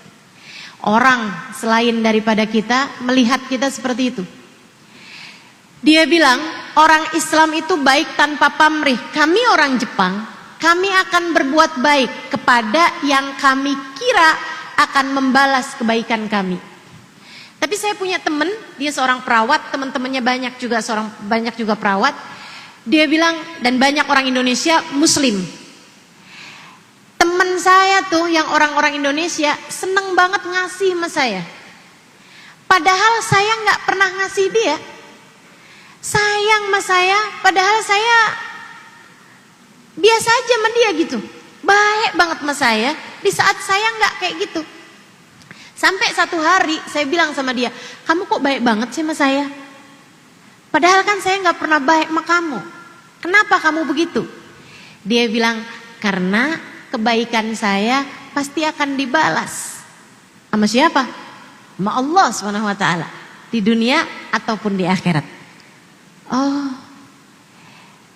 Orang selain daripada kita melihat kita seperti itu. Dia bilang orang Islam itu baik tanpa pamrih. Kami orang Jepang, kami akan berbuat baik kepada yang kami kira akan membalas kebaikan kami. Tapi saya punya teman, dia seorang perawat, teman-temannya banyak juga perawat. Dia bilang, dan banyak orang Indonesia Muslim. Teman saya tuh yang orang-orang Indonesia seneng banget ngasih sama saya. Padahal saya nggak pernah ngasih dia. Sayang sama saya, padahal saya biasa aja sama dia gitu. Baik banget sama saya di saat saya nggak kayak gitu. Sampai satu hari saya bilang sama dia, kamu kok baik banget sih sama saya? Padahal kan saya nggak pernah baik sama kamu. Kenapa kamu begitu? Dia bilang, karena kebaikan saya pasti akan dibalas. Sama siapa? Sama Allah Subhanahu wa taala. Di dunia ataupun di akhirat. Oh.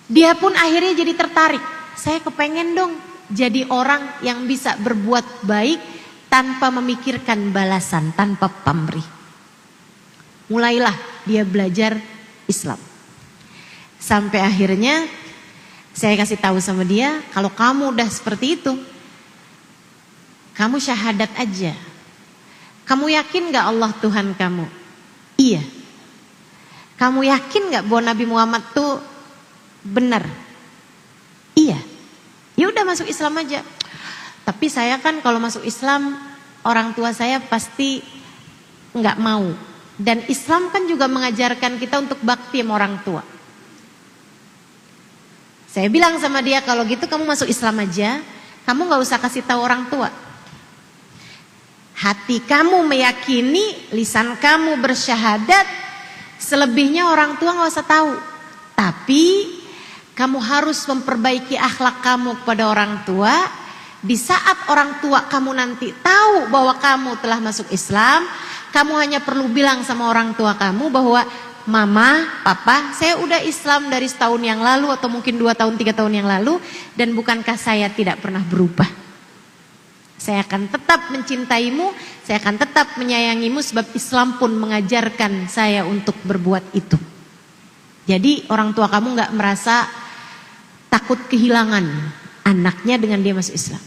Dia pun akhirnya jadi tertarik. Saya kepengen dong jadi orang yang bisa berbuat baik tanpa memikirkan balasan, tanpa pamrih. Mulailah dia belajar Islam. Sampai akhirnya saya kasih tahu sama dia, kalau kamu udah seperti itu, kamu syahadat aja. Kamu yakin gak Allah Tuhan kamu? Iya. Kamu yakin gak bahwa Nabi Muhammad tuh benar? Iya. Ya udah masuk Islam aja. Tapi saya kan kalau masuk Islam, orang tua saya pasti nggak mau. Dan Islam kan juga mengajarkan kita untuk bakti sama orang tua. Saya bilang sama dia, kalau gitu kamu masuk Islam aja, kamu nggak usah kasih tahu orang tua. Hati kamu meyakini, lisan kamu bersyahadat, selebihnya orang tua nggak usah tahu. Tapi kamu harus memperbaiki akhlak kamu kepada orang tua. Di saat orang tua kamu nanti tahu bahwa kamu telah masuk Islam, kamu hanya perlu bilang sama orang tua kamu bahwa Mama, Papa, saya udah Islam dari setahun yang lalu atau mungkin 2 tahun, 3 tahun yang lalu, dan bukankah saya tidak pernah berubah? Saya akan tetap mencintaimu, saya akan tetap menyayangimu, sebab Islam pun mengajarkan saya untuk berbuat itu. Jadi orang tua kamu gak merasa takut kehilangan anaknya dengan dia masuk Islam.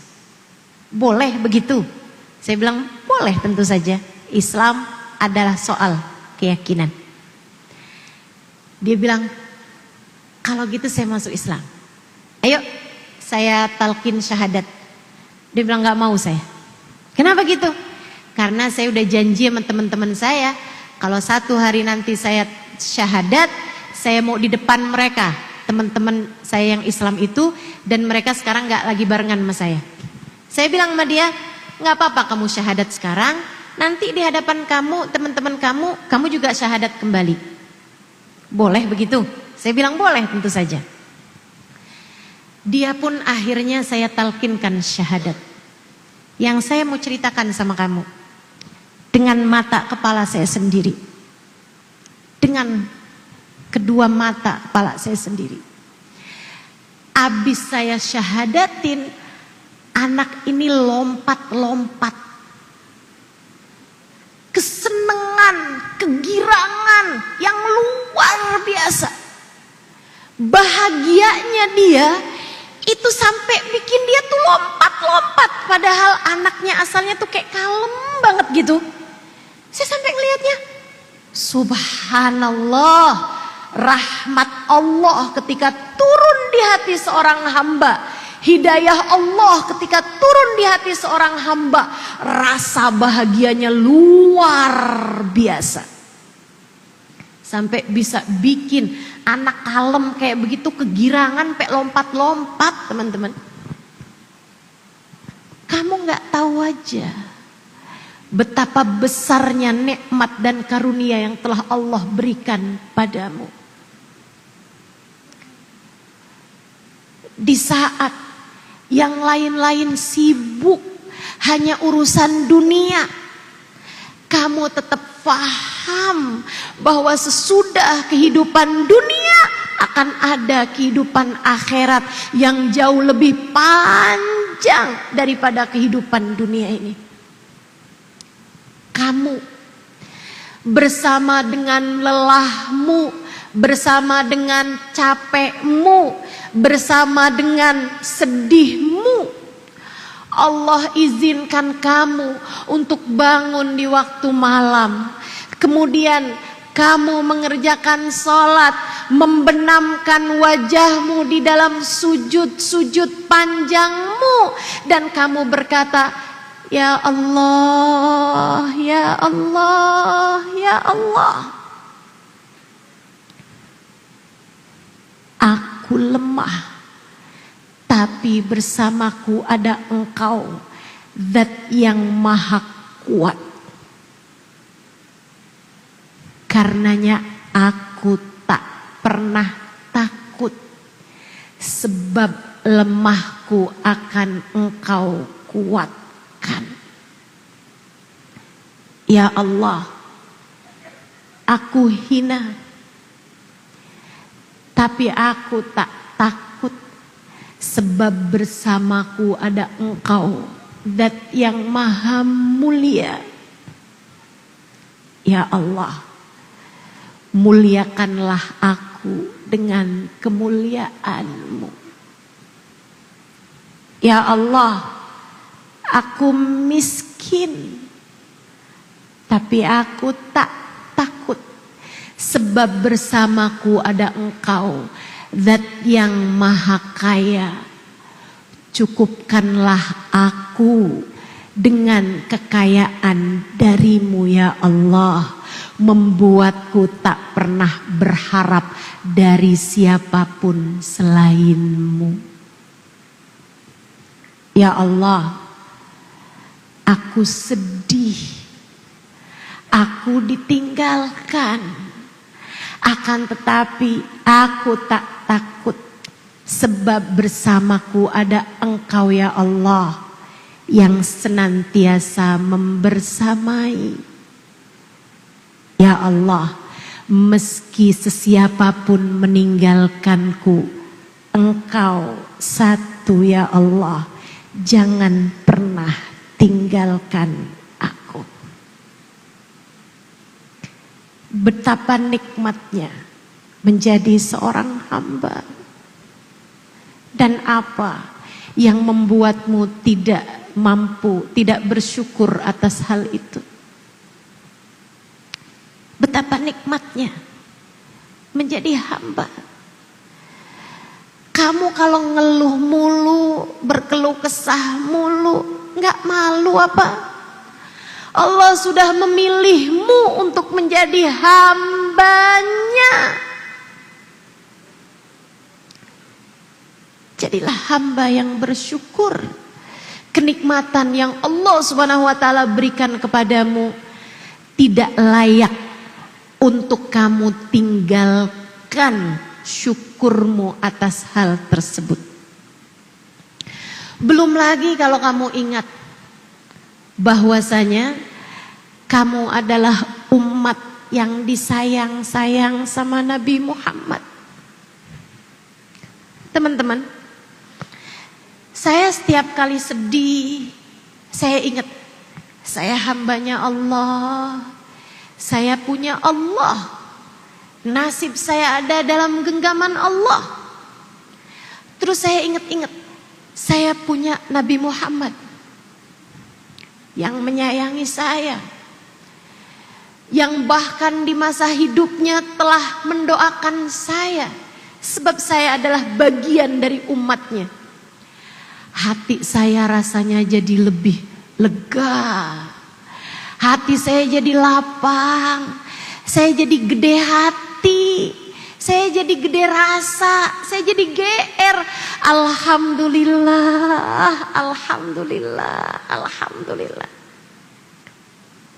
Boleh begitu? Saya bilang boleh, tentu saja. Islam adalah soal keyakinan. Dia bilang, kalau gitu saya masuk Islam. Ayo, saya talqin syahadat. Dia bilang gak mau saya. Kenapa gitu? Karena saya udah janji sama teman-teman saya, kalau satu hari nanti saya syahadat, saya mau di depan mereka, teman-teman saya yang Islam itu, dan mereka sekarang gak lagi barengan sama saya. Saya bilang sama dia, gak apa-apa kamu syahadat sekarang, nanti di hadapan kamu, teman-teman kamu juga syahadat kembali. Boleh begitu? Saya bilang boleh, tentu saja. Dia pun akhirnya saya talkinkan syahadat. Yang saya mau ceritakan sama kamu, dengan mata kepala saya sendiri, dengan kedua mata kepala saya sendiri, abis saya syahadatin, anak ini lompat-lompat, kesenangan, kegirangan yang luar biasa. Bahagianya dia itu sampai bikin dia tuh lompat-lompat, padahal anaknya asalnya tuh kayak kalem banget gitu. Saya sampai ngelihatnya, subhanallah, rahmat Allah ketika turun di hati seorang hamba, hidayah Allah ketika turun di hati seorang hamba, rasa bahagianya luar biasa. Sampai bisa bikin anak kalem kayak begitu, kegirangan, sampai lompat-lompat, teman-teman. Kamu nggak tahu aja betapa besarnya nikmat dan karunia yang telah Allah berikan padamu. Di saat yang lain-lain sibuk hanya urusan dunia, kamu tetap paham bahwa sesudah kehidupan dunia akan ada kehidupan akhirat yang jauh lebih panjang daripada kehidupan dunia ini. Kamu bersama dengan lelahmu, bersama dengan capekmu, bersama dengan sedihmu, Allah izinkan kamu untuk bangun di waktu malam. Kemudian kamu mengerjakan sholat, membenamkan wajahmu di dalam sujud-sujud panjangmu, dan kamu berkata, ya Allah, ya Allah, ya Allah. Aku lemah, tapi bersamaku ada Engkau, Zat yang maha kuat. Karenanya aku tak pernah takut, sebab lemahku akan Engkau kuatkan. Ya Allah, aku hina, tapi aku tak takut, sebab bersamaku ada Engkau, Zat yang maha mulia. Ya Allah, muliakanlah aku dengan kemuliaan-Mu. Ya Allah, aku miskin, tapi aku tak takut, sebab bersamaku ada Engkau, Zat yang maha kaya. Cukupkanlah aku dengan kekayaan dari-Mu ya Allah, membuatku tak pernah berharap dari siapapun selain-Mu. Ya Allah, aku sedih, aku ditinggalkan, akan tetapi aku tak takut, sebab bersamaku ada Engkau ya Allah, yang senantiasa membersamai. Ya Allah, meski sesiapapun meninggalkanku, Engkau satu ya Allah, jangan pernah tinggalkan aku. Betapa nikmatnya menjadi seorang hamba. Dan apa yang membuatmu tidak mampu, tidak bersyukur atas hal itu? Betapa nikmatnya menjadi hamba. Kamu kalau ngeluh mulu, berkeluh kesah mulu, nggak malu apa? Allah sudah memilihmu untuk menjadi hambanya. Jadilah hamba yang bersyukur. Kenikmatan yang Allah Subhanahu wa taala berikan kepadamu tidak layak untuk kamu tinggalkan syukurmu atas hal tersebut. Belum lagi kalau kamu ingat bahwasanya kamu adalah umat yang disayang-sayang sama Nabi Muhammad. Teman-teman, saya setiap kali sedih, saya ingat saya hambanya Allah, saya punya Allah, nasib saya ada dalam genggaman Allah. Terus saya ingat-ingat, saya punya Nabi Muhammad yang menyayangi saya, yang bahkan di masa hidupnya telah mendoakan saya, sebab saya adalah bagian dari umatnya. Hati saya rasanya jadi lebih lega, hati saya jadi lapang, saya jadi gede hati, saya jadi gede rasa, saya jadi GR. Alhamdulillah, alhamdulillah, alhamdulillah.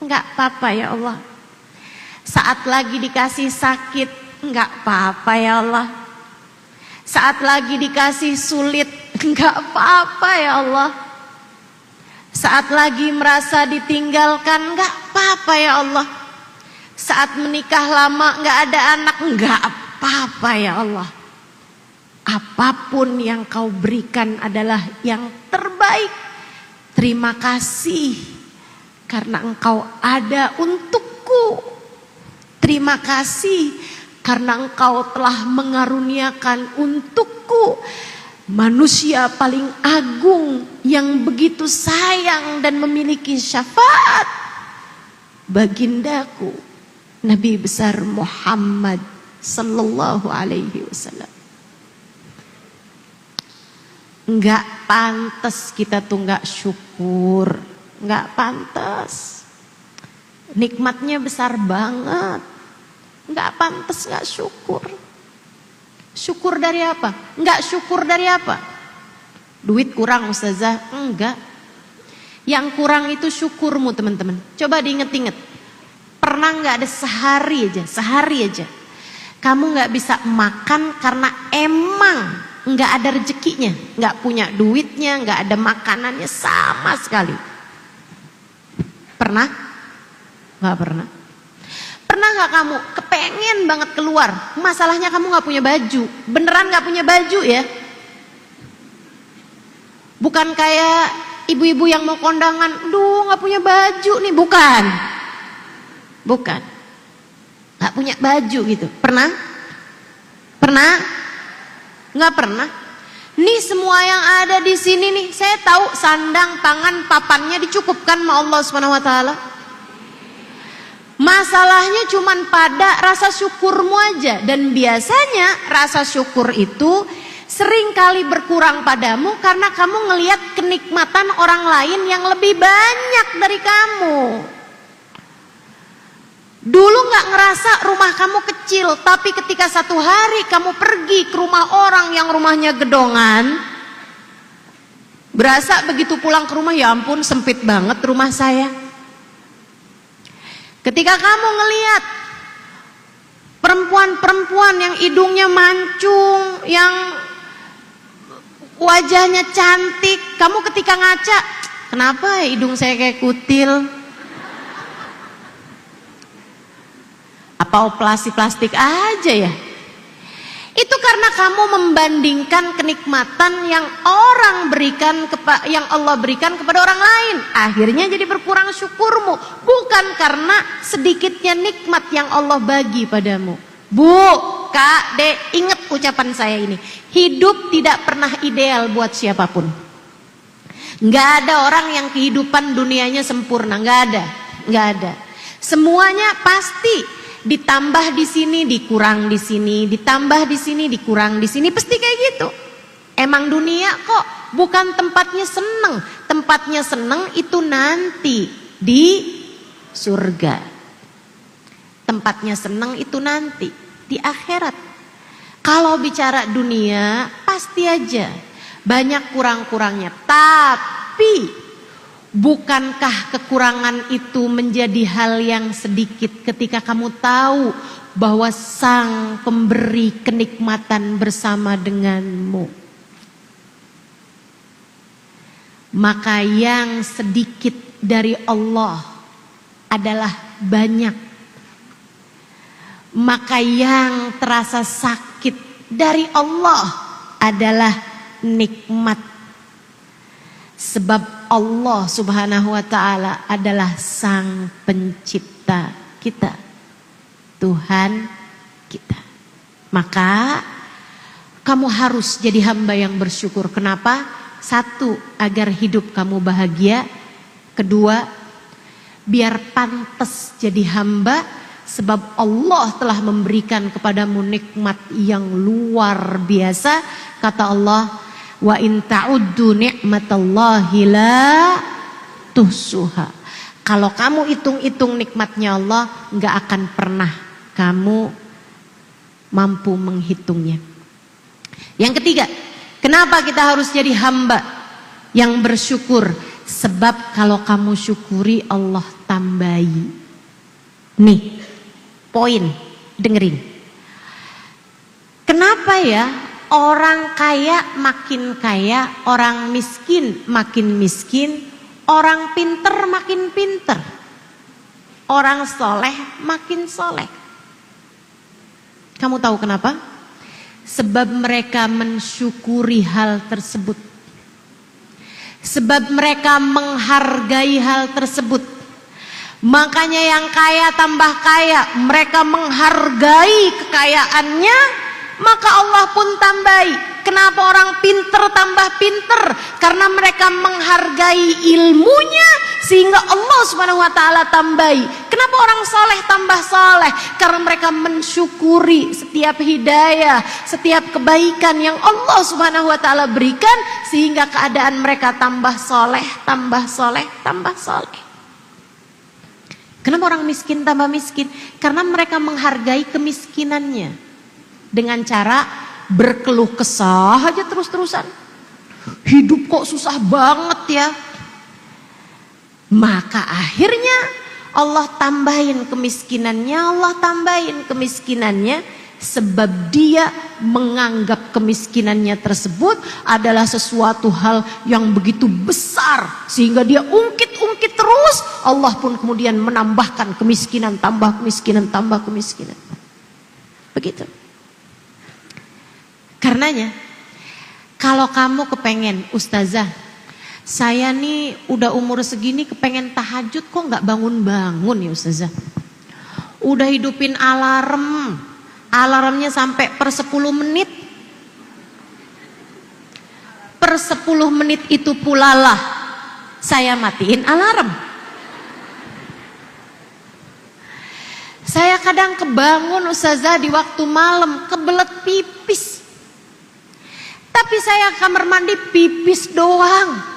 Enggak apa-apa ya Allah. Saat lagi dikasih sakit, enggak apa-apa ya Allah. Saat lagi dikasih sulit, enggak apa-apa ya Allah. Saat lagi merasa ditinggalkan, enggak apa-apa ya Allah. Saat menikah lama enggak ada anak, enggak apa-apa ya Allah. Apapun yang kau berikan adalah yang terbaik. Terima kasih karena engkau ada untukku. Terima kasih karena engkau telah mengaruniakan untukku manusia paling agung yang begitu sayang dan memiliki syafaat, bagindaku Nabi besar Muhammad sallallahu alaihi wasallam. Enggak pantas kita tuh enggak syukur, enggak pantas. Nikmatnya besar banget, enggak pantas enggak syukur. Syukur dari apa? Enggak syukur dari apa? Duit kurang ustazah? Enggak. Yang kurang itu syukurmu teman-teman. Coba diinget-inget. Pernah enggak ada sehari aja kamu enggak bisa makan karena emang enggak ada rezekinya, enggak punya duitnya, enggak ada makanannya sama sekali? Pernah? Enggak pernah. Pernah gak kamu kepengen banget keluar, masalahnya kamu gak punya baju? Beneran gak punya baju ya? Bukan kayak ibu-ibu yang mau kondangan, duh gak punya baju nih, bukan. Bukan. Gak punya baju gitu. Pernah? Pernah? Gak pernah. Nih semua yang ada di sini nih, saya tahu sandang, pangan, papannya dicukupkan sama Allah Subhanahu wa taala. Masalahnya cuman pada rasa syukurmu aja. Dan biasanya rasa syukur itu sering kali berkurang padamu karena kamu ngelihat kenikmatan orang lain yang lebih banyak dari kamu. Dulu gak ngerasa rumah kamu kecil, tapi ketika satu hari kamu pergi ke rumah orang yang rumahnya gedongan, berasa begitu pulang ke rumah, ya ampun sempit banget rumah saya. Ketika kamu ngelihat perempuan-perempuan yang hidungnya mancung, yang wajahnya cantik, kamu ketika ngaca, kenapa ya hidung saya kayak kutil? Apa operasi plastik aja ya? Itu karena kamu membandingkan kenikmatan yang yang Allah berikan kepada orang lain. Akhirnya jadi berkurang syukurmu. Bukan karena sedikitnya nikmat yang Allah bagi padamu. Bu, Kak, Dek, ingat ucapan saya ini. Hidup tidak pernah ideal buat siapapun. Nggak ada orang yang kehidupan dunianya sempurna. Nggak ada. Semuanya pasti ditambah di sini, dikurang di sini, ditambah di sini, dikurang di sini, pasti kayak gitu. Emang dunia kok bukan tempatnya seneng. Tempatnya seneng itu nanti di surga. Tempatnya senang itu nanti di akhirat. Kalau bicara dunia pasti aja banyak kurang-kurangnya. Tapi bukankah kekurangan itu menjadi hal yang sedikit ketika kamu tahu bahwa Sang Pemberi kenikmatan bersama denganmu? Maka yang sedikit dari Allah adalah banyak. Maka yang terasa sakit dari Allah adalah nikmat. Sebab Allah Subhanahu wa ta'ala adalah Sang Pencipta kita, Tuhan kita. Maka kamu harus jadi hamba yang bersyukur. Kenapa? Satu, agar hidup kamu bahagia. Kedua, biar pantas jadi hamba, sebab Allah telah memberikan kepadamu nikmat yang luar biasa. Kata Allah, wa in ta'uddu ni'matallahi la tuhsuha. Kalau kamu hitung-hitung nikmatnya Allah, nggak akan pernah kamu mampu menghitungnya. Yang ketiga, kenapa kita harus jadi hamba yang bersyukur? Sebab kalau kamu syukuri, Allah tambahi. Nih, poin, dengerin. Kenapa ya orang kaya makin kaya, orang miskin makin miskin, orang pinter makin pinter, orang soleh makin soleh? Kamu tahu kenapa? Sebab mereka mensyukuri hal tersebut. Sebab mereka menghargai hal tersebut. Makanya yang kaya tambah kaya, mereka menghargai kekayaannya, maka Allah pun tambahi. Kenapa orang pinter tambah pinter? Karena mereka menghargai ilmunya, sehingga Allah Subhanahu wa ta'ala tambahi. Kenapa orang soleh tambah soleh? Karena mereka mensyukuri setiap hidayah, setiap kebaikan yang Allah Subhanahu wa ta'ala berikan, sehingga keadaan mereka tambah soleh, tambah soleh, tambah soleh. Kenapa orang miskin tambah miskin? Karena mereka menghargai kemiskinannya dengan cara berkeluh kesah aja terus-terusan. Hidup kok susah banget ya. Maka akhirnya Allah tambahin kemiskinannya, Allah tambahin kemiskinannya, sebab dia menganggap kemiskinannya tersebut adalah sesuatu hal yang begitu besar, sehingga dia ungkit-ungkit terus. Allah pun kemudian menambahkan kemiskinan, tambah kemiskinan, tambah kemiskinan. Begitu. Karenanya, kalau kamu kepengen, ustazah, saya nih udah umur segini kepengen tahajud kok nggak bangun-bangun ya ustazah. Udah hidupin alarm, alarmnya sampai per 10 menit. Per 10 menit itu pula lah saya matiin alarm. Saya kadang kebangun ustazah di waktu malam, kebelet pipis. Tapi saya kamar mandi pipis doang.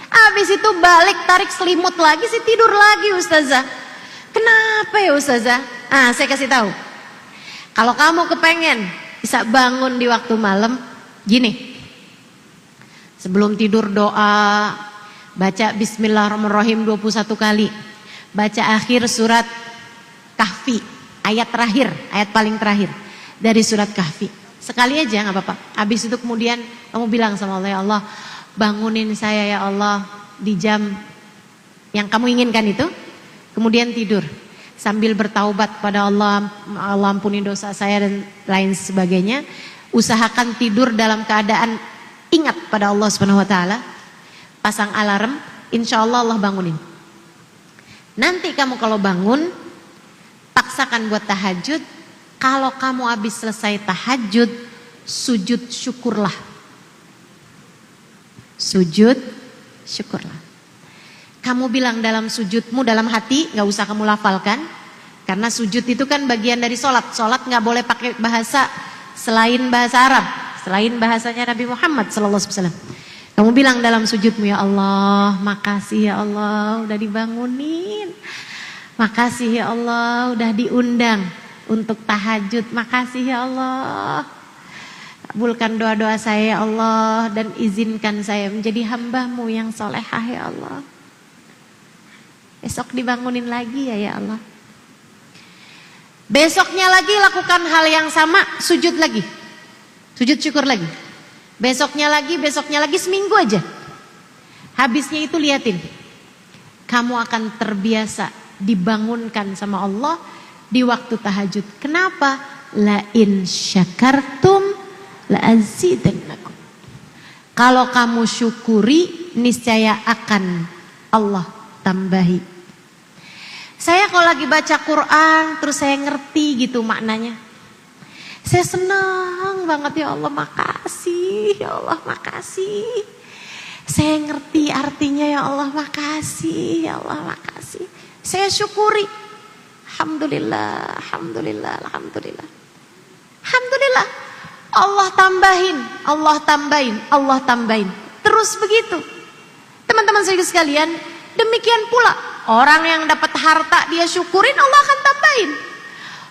Habis itu balik tarik selimut lagi, sih tidur lagi ustazah. Kenapa ya ustazah? Saya kasih tahu. Kalau kamu kepengen bisa bangun di waktu malam, gini. Sebelum tidur doa, baca Bismillahirrahmanirrahim 21 kali. Baca akhir surat Kahfi, ayat terakhir, ayat paling terakhir dari surat Kahfi. Sekali aja nggak apa-apa. Habis itu kemudian kamu bilang sama Allah, ya Allah, bangunin saya ya Allah di jam yang kamu inginkan itu. Kemudian tidur sambil bertaubat kepada Allah, Allah ampuni dosa saya dan lain sebagainya. Usahakan tidur dalam keadaan ingat pada Allah Subhanahu wa taala. Pasang alarm, insya Allah Allah bangunin. Nanti kamu kalau bangun, paksakan buat tahajud. Kalau kamu habis selesai tahajud, sujud syukurlah. Sujud syukurlah. Kamu bilang dalam sujudmu dalam hati, gak usah kamu lafalkan. Karena sujud itu kan bagian dari sholat. Sholat gak boleh pakai bahasa selain bahasa Arab, selain bahasanya Nabi Muhammad SAW. Kamu bilang dalam sujudmu, ya Allah, makasih ya Allah udah dibangunin. Makasih ya Allah udah diundang untuk tahajud. Makasih ya Allah. Kabulkan doa-doa saya ya Allah dan izinkan saya menjadi hamba-Mu yang solehah ya Allah. Besok dibangunin lagi ya Allah. Besoknya lagi lakukan hal yang sama, sujud lagi. Sujud syukur lagi. Besoknya lagi seminggu aja. Habisnya itu liatin. Kamu akan terbiasa dibangunkan sama Allah di waktu tahajud. Kenapa? La in syakartum la azidannakum. Kalau kamu syukuri, niscaya akan Allah tambahi. Saya kalau lagi baca Quran terus saya ngerti gitu maknanya, saya senang banget. Ya Allah makasih, ya Allah makasih. Saya ngerti artinya, ya Allah makasih, ya Allah makasih. Saya syukuri. Alhamdulillah, alhamdulillah, alhamdulillah. Alhamdulillah. Allah tambahin, Allah tambahin, Allah tambahin. Terus begitu. Teman-teman saya sekalian, demikian pula orang yang dapat harta dia syukurin, Allah akan tambahin.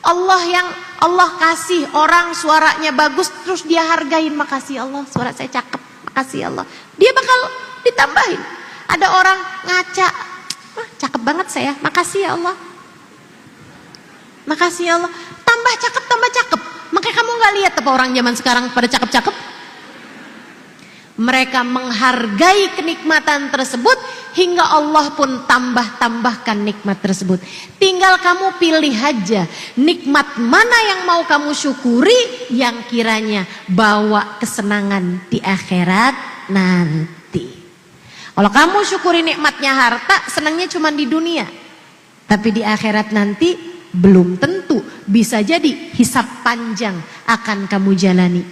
Allah yang Allah kasih orang suaranya bagus terus dia hargain, makasih Allah suara saya cakep, makasih Allah. Dia bakal ditambahin. Ada orang ngaca, cakep banget saya, makasih ya Allah. Makasih ya Allah. Tambah cakep, tambah cakep. Makanya kamu gak lihat apa orang zaman sekarang pada cakep-cakep? Mereka menghargai kenikmatan tersebut hingga Allah pun tambah-tambahkan nikmat tersebut. Tinggal kamu pilih aja nikmat mana yang mau kamu syukuri, yang kiranya bawa kesenangan di akhirat nanti. Kalau kamu syukuri nikmatnya harta, senangnya cuma di dunia. Tapi di akhirat nanti belum tentu, bisa jadi hisab panjang akan kamu jalani.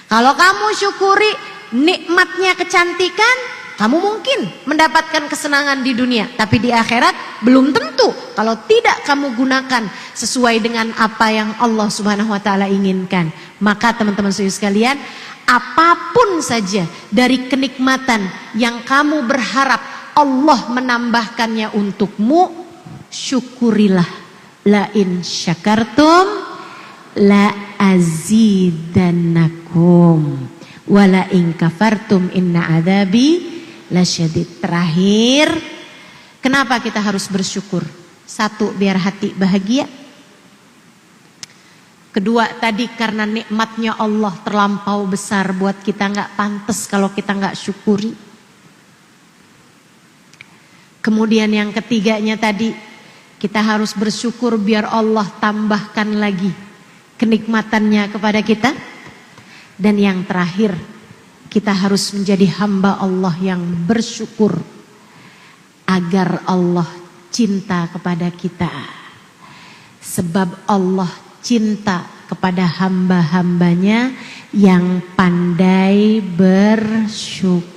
Kalau kamu syukuri nikmatnya kecantikan, kamu mungkin mendapatkan kesenangan di dunia, tapi di akhirat belum tentu kalau tidak kamu gunakan sesuai dengan apa yang Allah Subhanahu wa taala inginkan. Maka teman-teman sekalian, apapun saja dari kenikmatan yang kamu berharap Allah menambahkannya untukmu, syukurilah. La in syakartum la azidannakum wala in kafartum inna adzabi lasyadid. Terakhir, kenapa kita harus bersyukur? Satu, biar hati bahagia. Kedua, tadi karena nikmatnya Allah terlampau besar buat kita, nggak pantas kalau kita nggak syukuri. Kemudian yang ketiganya tadi, kita harus bersyukur biar Allah tambahkan lagi kenikmatannya kepada kita. Dan yang terakhir, kita harus menjadi hamba Allah yang bersyukur agar Allah cinta kepada kita. Sebab Allah cinta kepada hamba-hambanya yang pandai bersyukur.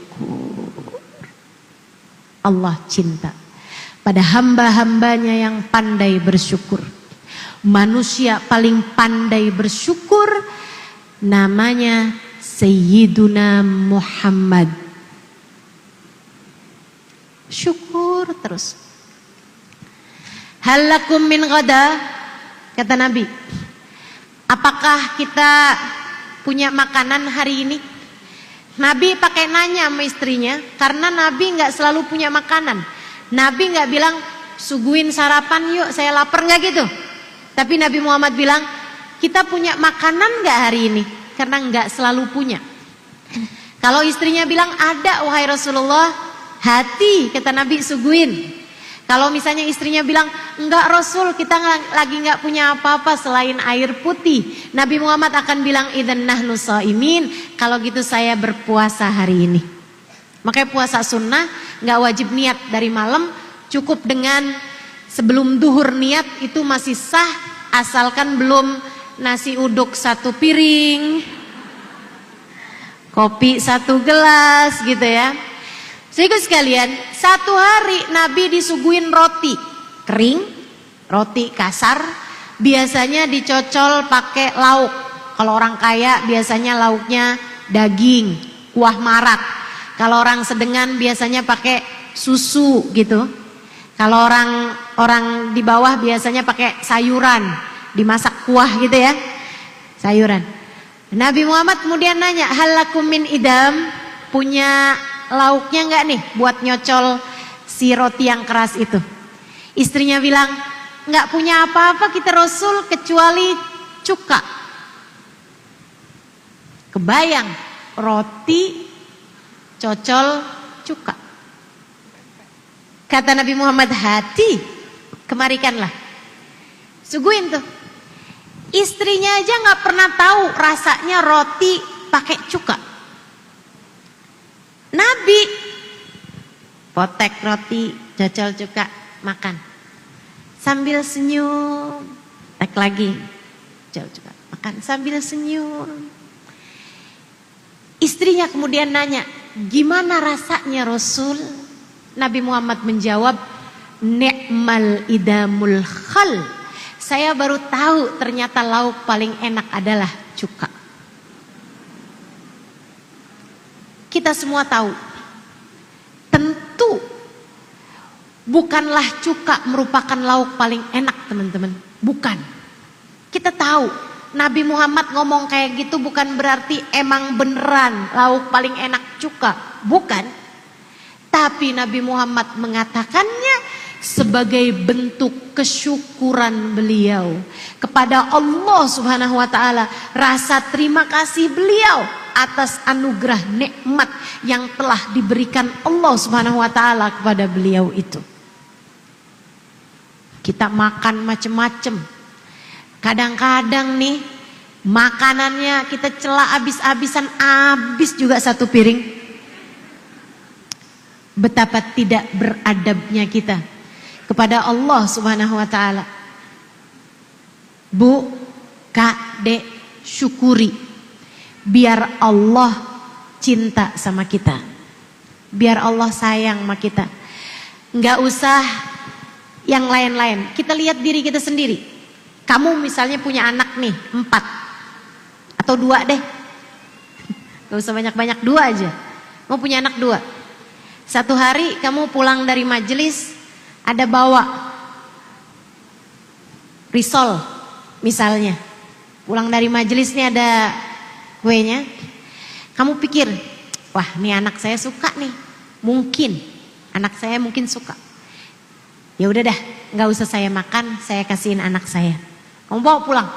Allah cinta pada hamba-hambanya yang pandai bersyukur. Manusia paling pandai bersyukur namanya Sayyiduna Muhammad. Syukur terus. Halakum min ghada, kata Nabi. Apakah kita punya makanan hari ini? Nabi pakai nanya sama istrinya, karena Nabi nggak selalu punya makanan. Nabi nggak bilang suguhin sarapan yuk, saya lapar, nggak gitu. Tapi Nabi Muhammad bilang, kita punya makanan nggak hari ini? Karena nggak selalu punya. Kalau istrinya bilang ada wahai Rasulullah, hati kata Nabi suguhin. Kalau misalnya istrinya bilang enggak Rasul, kita lagi nggak punya apa-apa selain air putih, Nabi Muhammad akan bilang idzan nahnu shaimin, kalau gitu saya berpuasa hari ini. Makanya puasa sunnah nggak wajib niat dari malam, cukup dengan sebelum duhur niat itu masih sah, asalkan belum nasi uduk 1 piring, kopi 1 gelas gitu ya. Saudara sekalian, 1 hari Nabi disuguhin roti kering, roti kasar, biasanya dicocol pakai lauk. Kalau orang kaya biasanya lauknya daging, kuah marak. Kalau orang sedengan biasanya pakai susu gitu. Kalau orang di bawah biasanya pakai sayuran, dimasak kuah gitu ya, sayuran. Nabi Muhammad kemudian nanya, halakum min idam, punya lauknya nggak nih buat nyocol si roti yang keras itu? Istrinya bilang, nggak punya apa-apa kita Rasul kecuali cuka. Kebayang roti cocol cuka. Kata Nabi Muhammad, hati, kemarikanlah. Suguhin tuh. Istrinya aja nggak pernah tahu rasanya roti pakai cuka. Nabi potek roti, cocol cuka, makan. Sambil senyum, tek lagi, cocol cuka, makan sambil senyum. Istrinya kemudian nanya, gimana rasanya Rasul? Nabi Muhammad menjawab, ni'mal idamul khal. Saya baru tahu ternyata lauk paling enak adalah cuka. Kita semua tahu, tentu bukanlah cuka merupakan lauk paling enak teman-teman. Bukan. Kita tahu Nabi Muhammad ngomong kayak gitu bukan berarti emang beneran lauk paling enak cuka. Bukan. Tapi Nabi Muhammad mengatakannya sebagai bentuk kesyukuran beliau kepada Allah Subhanahu wa taala, rasa terima kasih beliau atas anugerah nikmat yang telah diberikan Allah Subhanahu wa taala kepada beliau itu. Kita makan macem-macem. Kadang-kadang nih makanannya kita cela habis-habisan, habis juga satu piring. Betapa tidak beradabnya kita kepada Allah Subhanahu wa taala. Bu, Kak, Dek, syukuri biar Allah cinta sama kita. Biar Allah sayang sama kita. Enggak usah yang lain-lain. Kita lihat diri kita sendiri. Kamu misalnya punya anak nih 4 atau 2 deh. Gak usah banyak-banyak, 2 aja. Mau punya anak 2. Satu hari kamu pulang dari majelis, ada bawa risol misalnya. Pulang dari majelis nih ada kuenya. Kamu pikir, wah nih anak saya suka nih. Mungkin, anak saya mungkin suka. Ya udah dah, gak usah saya makan, saya kasihin anak saya. Kamu bawa pulang.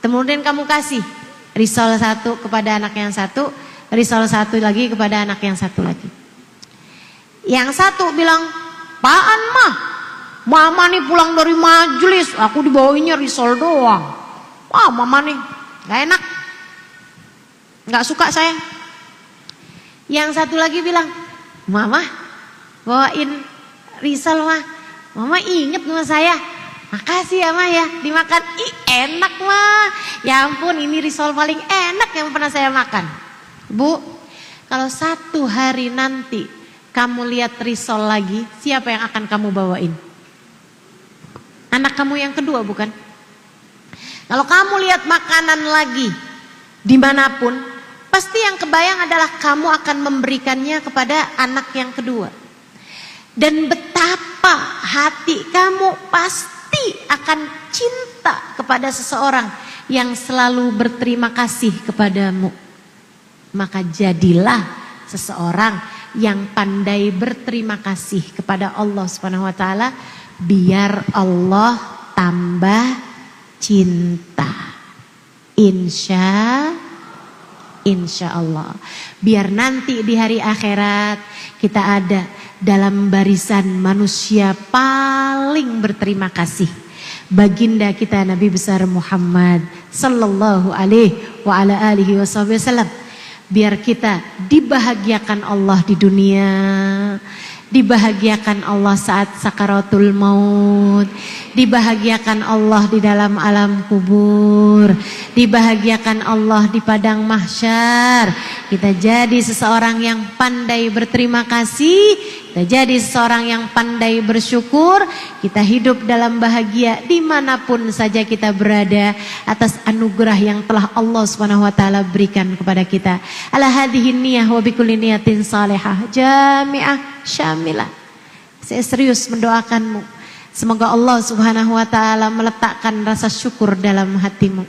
Kemudian kamu kasih risol 1 kepada anak yang 1, risol 1 lagi kepada anak yang 1 lagi. Yang 1 bilang, apaan mah? Mama nih pulang dari majelis, aku dibawainnya risol doang. Wah mama nih, gak enak. Gak suka saya. Yang 1 lagi bilang, mama bawain risol mah. Mama inget sama saya. Makasih ya mah ya, dimakan. Ih enak mah. Ya ampun ini risol paling enak yang pernah saya makan. Bu, kalau 1 hari nanti kamu lihat risol lagi, siapa yang akan kamu bawain? Anak kamu yang kedua bukan? Kalau kamu lihat makanan lagi dimanapun, pasti yang kebayang adalah kamu akan memberikannya kepada anak yang kedua. Dan betapa hati kamu pasti akan cinta kepada seseorang yang selalu berterima kasih kepadamu. Maka jadilah seseorang yang pandai berterima kasih kepada Allah Subhanahu wa taala, biar Allah tambah cinta. Insya Allah. Biar nanti di hari akhirat kita ada dalam barisan manusia paling berterima kasih. Baginda kita Nabi besar Muhammad sallallahu alaihi wa ala alihi wasallam. Biar kita dibahagiakan Allah di dunia, dibahagiakan Allah saat sakaratul maut, dibahagiakan Allah di dalam alam kubur, dibahagiakan Allah di padang mahsyar. Kita jadi seseorang yang pandai berterima kasih, kita jadi seseorang yang pandai bersyukur, kita hidup dalam bahagia dimanapun saja kita berada atas anugerah yang telah Allah SWT berikan kepada kita. Ala hadhihi niyah wa bikulli niyatin salihah jami'ah syamilah. Saya serius mendoakanmu. Semoga Allah Subhanahu wa taala meletakkan rasa syukur dalam hatimu.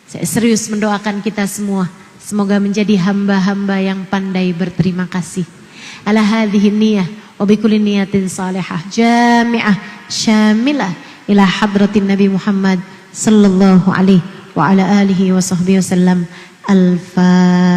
Saya serius mendoakan kita semua. Semoga menjadi hamba-hamba yang pandai berterima kasih. Ala hadhihi niyah wa bikulli niyatin salihah jami'ah syamilah ila hadratin Nabi Muhammad sallallahu alaihi wa ala alihi wa sahbihi wasallam. Al-Fatihah.